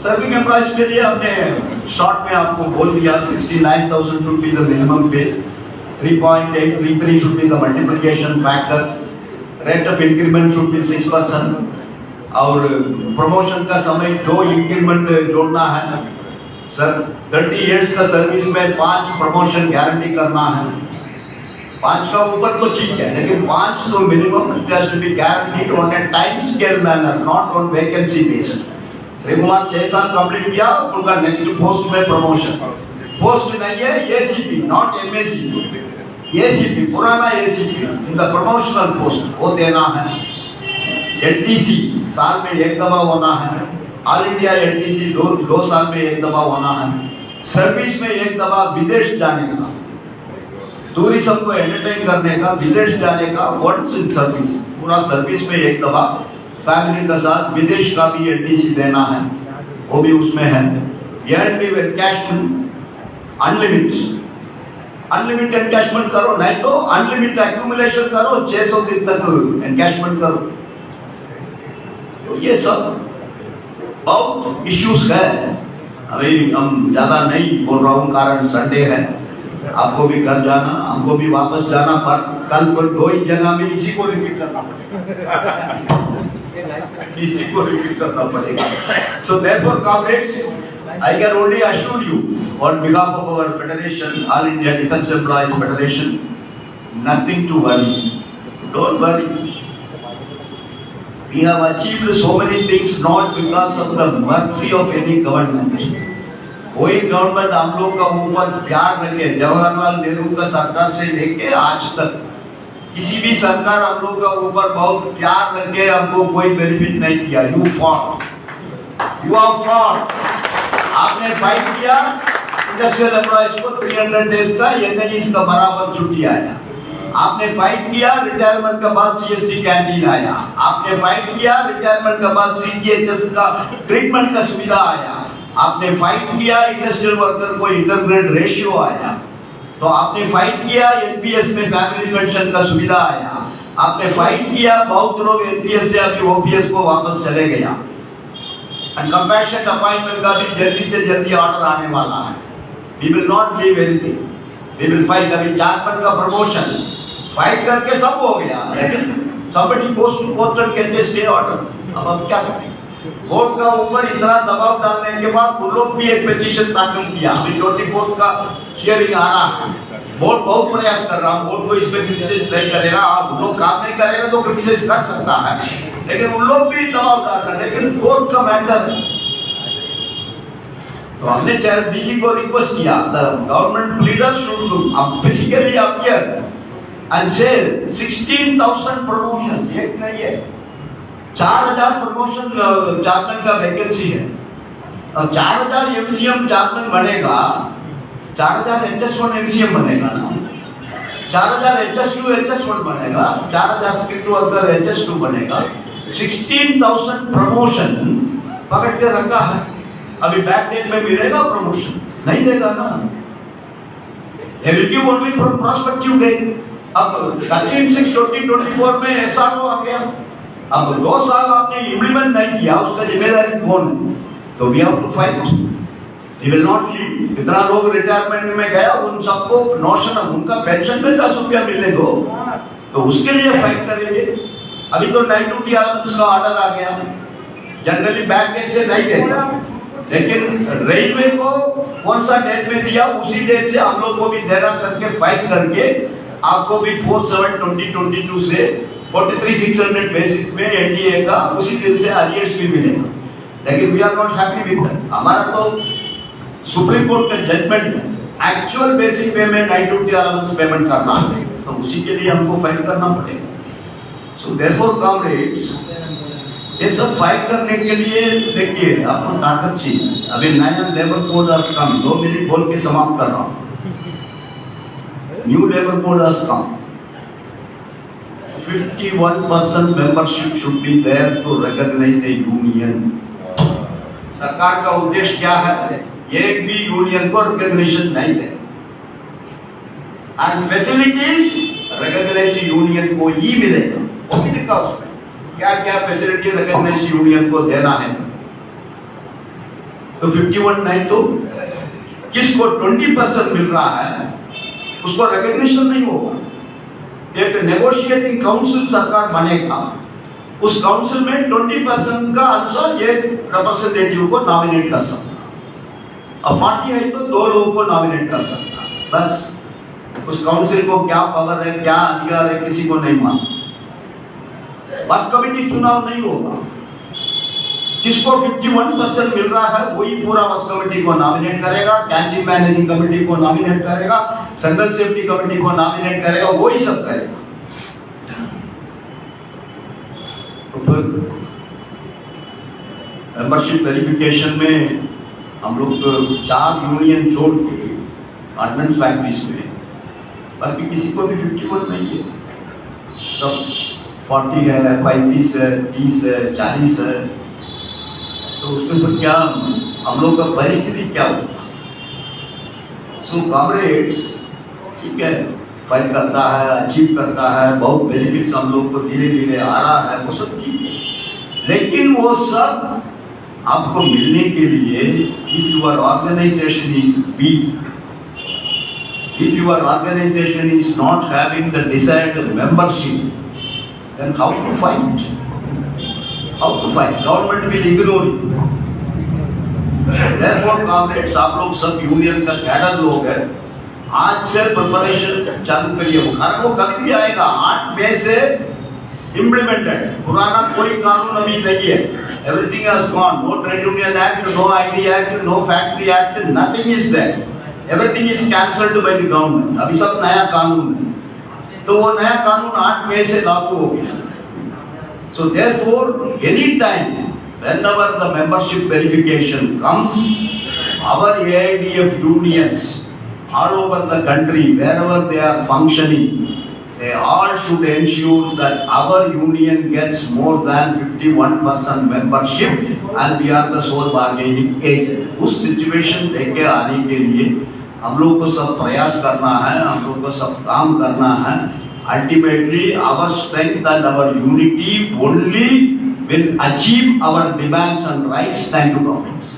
सर्विंग एम्प्लॉयज के लिए हमने शॉर्ट में आपको बोल दिया 69,000 should be the minimum pay, 3.833 should be the multiplication factor, rate of increment should be 6%, और प्रमोशन का समय 2 इंक्रीमेंट जोड़ना है। सर 30 years का सर्विस में 5 प्रमोशन गारंटी करना है। 5 का ऊपर तो ठीक है, लेकिन 5 तो minimum just be guaranteed on a time scale manner, not on vacancy based. Sreekumar 6 साल कंप्लीट किया, उनका नेक्स्ट पोस्ट में प्रमोशन। पोस्ट नहीं है, एसीपी नॉट एमएससी, एसीपी पुराना ACP in the promotional post वो देना है। एलटीसी साल में 1 दफा होना है, ऑल इंडिया एलटीसी 2 साल में 1 दफा होना है। सर्विस में 1 दफा विदेश जाने का, टूरिज्म को एंटरटेन करने का, विदेश जाने का, वंस इन सर्विस, पूरा सर्विस में 1 दफा फैमिली के साथ विदेश का भी एलटीसी देना है, वो भी उसमें है। गारंटी एनकैशमेंट अनलिमिटेड एनकैशमेंट करो, नहीं तो अनलिमिटेड एक्यूमुलेशन करो, 600 दिन तक एनकैशमेंट करो। तो ये सब बहुत इश्यूज है। अभी हम ज्यादा नहीं बोल रहा हूँ, कारण संडे है, आपको भी घर जाना, हमको भी वापस जाना, पर कल पर 2 ही जगह में इसी को रिपीट करना पड़ेगा, इसी को रिपीट करना पड़ेगा। So therefore, comrades, I can only assure you on behalf of our federation, All India Defence Employees Federation, nothing to worry. Don't worry. We have achieved so many things not because of the mercy of any government. कोई government हम लोग का ऊपर प्यार रखे, जवाहरलाल नेहरू का सरकार से लेके आज तक किसी भी सरकार हम लोग का ऊपर बहुत प्यार रखे हमको कोई बेनिफिट नहीं किया। You fought, you are fought, आपने फाइट किया, इंडस्ट्रियल एम्प्लॉयज को 300 डेज का एनएईएस का बराबर छुट्टी आया। आपने फाइट किया, रिटायरमेंट के बाद सीएसटी कैंटीन आया। आपने फाइट किया, रिटायरमेंट के बाद सीजीएचएस का ट्रीटमेंट का सुविधा आया। आपने फाइट किया, इंडस्ट्रियल वर्कर को इंटरग्रेड रेशियो आया। तो आपने फाइट किया, एनपीएस में फैमिली पेंशन का सुविधा आया। आपने फाइट किया, बहुत लोग एनपीएस से अभी ओपीएस को वापस चले गया। एंड कंपैशनेट अपॉइंटमेंट का भी जल्दी से जल्दी ऑर्डर आने वाला है। We will not leave anything, we will fight. अभी चारपन का प्रमोशन फाइट करके सब हो गया, लेकिन somebody goes to court and get a stay order। अब क्या करें? कोर्ट का ऊपर इतना दबाव डालने के बाद उन लोग भी एक पिटीशन दाखिल किया। अभी 24 का हियरिंग आ रहा है। बोर्ड बहुत प्रयास कर रहा है, बोर्ड को इस पे क्रिटिसाइज नहीं करेगा। आप लोग काम नहीं करेगा तो क्रिटिसाइज कर सकता है, लेकिन उन लोग भी दबाव डाल रहे हैं। लेकिन कोर्ट का मैटर है, तो हमने चाहे डीजी को रिक्वेस्ट किया, the government leader should physically appear and से 16,000 प्रमोशन, एक नहीं है 4,000 प्रमोशन चार्जमेंट का वैकेंसी है। और 4,000 एमसीएम चार्जमेंट बनेगा, 4,000 एचएस1 एमसीएम बनेगा ना। 4000 HS2 HS1 बनेगा, 4000 स्किल्ड वर्कर HS2 बनेगा, 16,000 प्रमोशन पकड़ के रखा है। अभी बैक डेट में मिलेगा प्रमोशन? नहीं देगा ना। They will give only for prospective date। अब 13/6/2024 में SRO आ गया, अब 2 साल आपने इम्प्लीमेंट नहीं किया, उसका जिम्मेदारी कौन है? तो we have to fight. He will not leave। इतना लोग रिटायरमेंट में गया, उन सबको नोशन, उनका पेंशन में 10 रुपया मिलेगा, तो उसके लिए फाइट करेंगे। अभी तो 9 to 12 का ऑर्डर आ गया, जनरली बैक डेट से नहीं देता, लेकिन रेलवे को कौन सा डेट में दिया, उसी डेट से हम लोग को भी देना करके फाइट करके आपको भी 4/7/2022 से 43,600 बेसिस में एनडीए का उसी दिन से आरईएस भी मिलेगा। लेकिन we are not happy with that. हमारा तो सुप्रीम कोर्ट का जजमेंट एक्चुअल बेसिक पे में 9 to 12 पेमेंट करना है, तो उसी के लिए हमको फाइट करना पड़ेगा। सो देयरफॉर कॉमरेड्स, ये सब फाइट करने के लिए देखिए आपको ताकत चाहिए। अभी नया लेबर कोड आज कम, 2 मिनट बोल के समाप्त कर रहा हूँ। न्यू लेबर कोड आज कम, 51% membership should be there to recognise a union. सरकार का उद्देश्य क्या है? एक भी यूनियन को रिकॉग्निशन नहीं दे, एंड फैसिलिटीज रिकॉग्नाइज यूनियन को ही मिलेगा। वो भी लिखा उसमें क्या क्या फैसिलिटी रिकॉग्नाइज यूनियन को देना है। तो 51 नहीं तो किसको 20% मिल रहा है उसको रिकॉग्निशन नहीं होगा। एक नेगोशिएटिंग काउंसिल सरकार बनेगा, उस काउंसिल में 20% का अनुसार ये रिप्रेजेंटेटिव को नॉमिनेट कर सकता। अब पार्टी है तो 2 लोगों को नॉमिनेट कर सकता, बस। उस काउंसिल को क्या पावर है, क्या अधिकार है, किसी को नहीं मालूम। बस कमेटी चुनाव नहीं होगा, जिसको 51% मिल रहा है वही पूरा बस कमेटी को नॉमिनेट करेगा, कैंटीन मैनेजिंग कमेटी को नॉमिनेट करेगा, सेंट्रल सेफ्टी कमेटी को नॉमिनेट करेगा, वही सब करेगा। मेंबरशिप वेरिफिकेशन में हम लोग तो 4 यूनियन जोड़ के गारमेंट्स फैक्ट्रीज में, बाकी किसी को भी 51 नहीं है, सब 40 है, 35 है, 30 है, 40 है। तो उसमें तो क्या हम लोग का परिस्थिति क्या होगा? सो कॉमरेड्स, ठीक है, फाइट करता है, अचीव करता है, बहुत बेनिफिट्स हम लोग को धीरे धीरे आ रहा है, वो सब ठीक है, लेकिन वो सब आपको मिलने के लिए if your organization is weak, if your organization is not having the desired membership, then how to fight? How to fight? Government will ignore you. Therefore, comrades, आप लोग सब यूनियन का कैडर लोग हैं, आज से प्रिपरेशन चालू करिए। वो कभी भी आएगा, 8 मई से इम्प्लीमेंटेड। पुराना कोई कानून अभी नहीं है, everything has gone. No trade union act, no IT act, no factory act, nothing is there. Everything is cancelled by the government. अभी सब नया कानून है, तो वो नया कानून 8 मई से लागू हो गया। So therefore any time whenever the membership verification comes, our AIDF unions all over the country, wherever they are functioning, they all should ensure that our union gets more than 51% membership and we are the sole bargaining agent। उस situation लेके आने के लिए हम लोग को सब प्रयास करना है, हम लोग को सब काम करना है। Ultimately, our strength and our unity only will achieve our demands and rights. Thank you, comrades.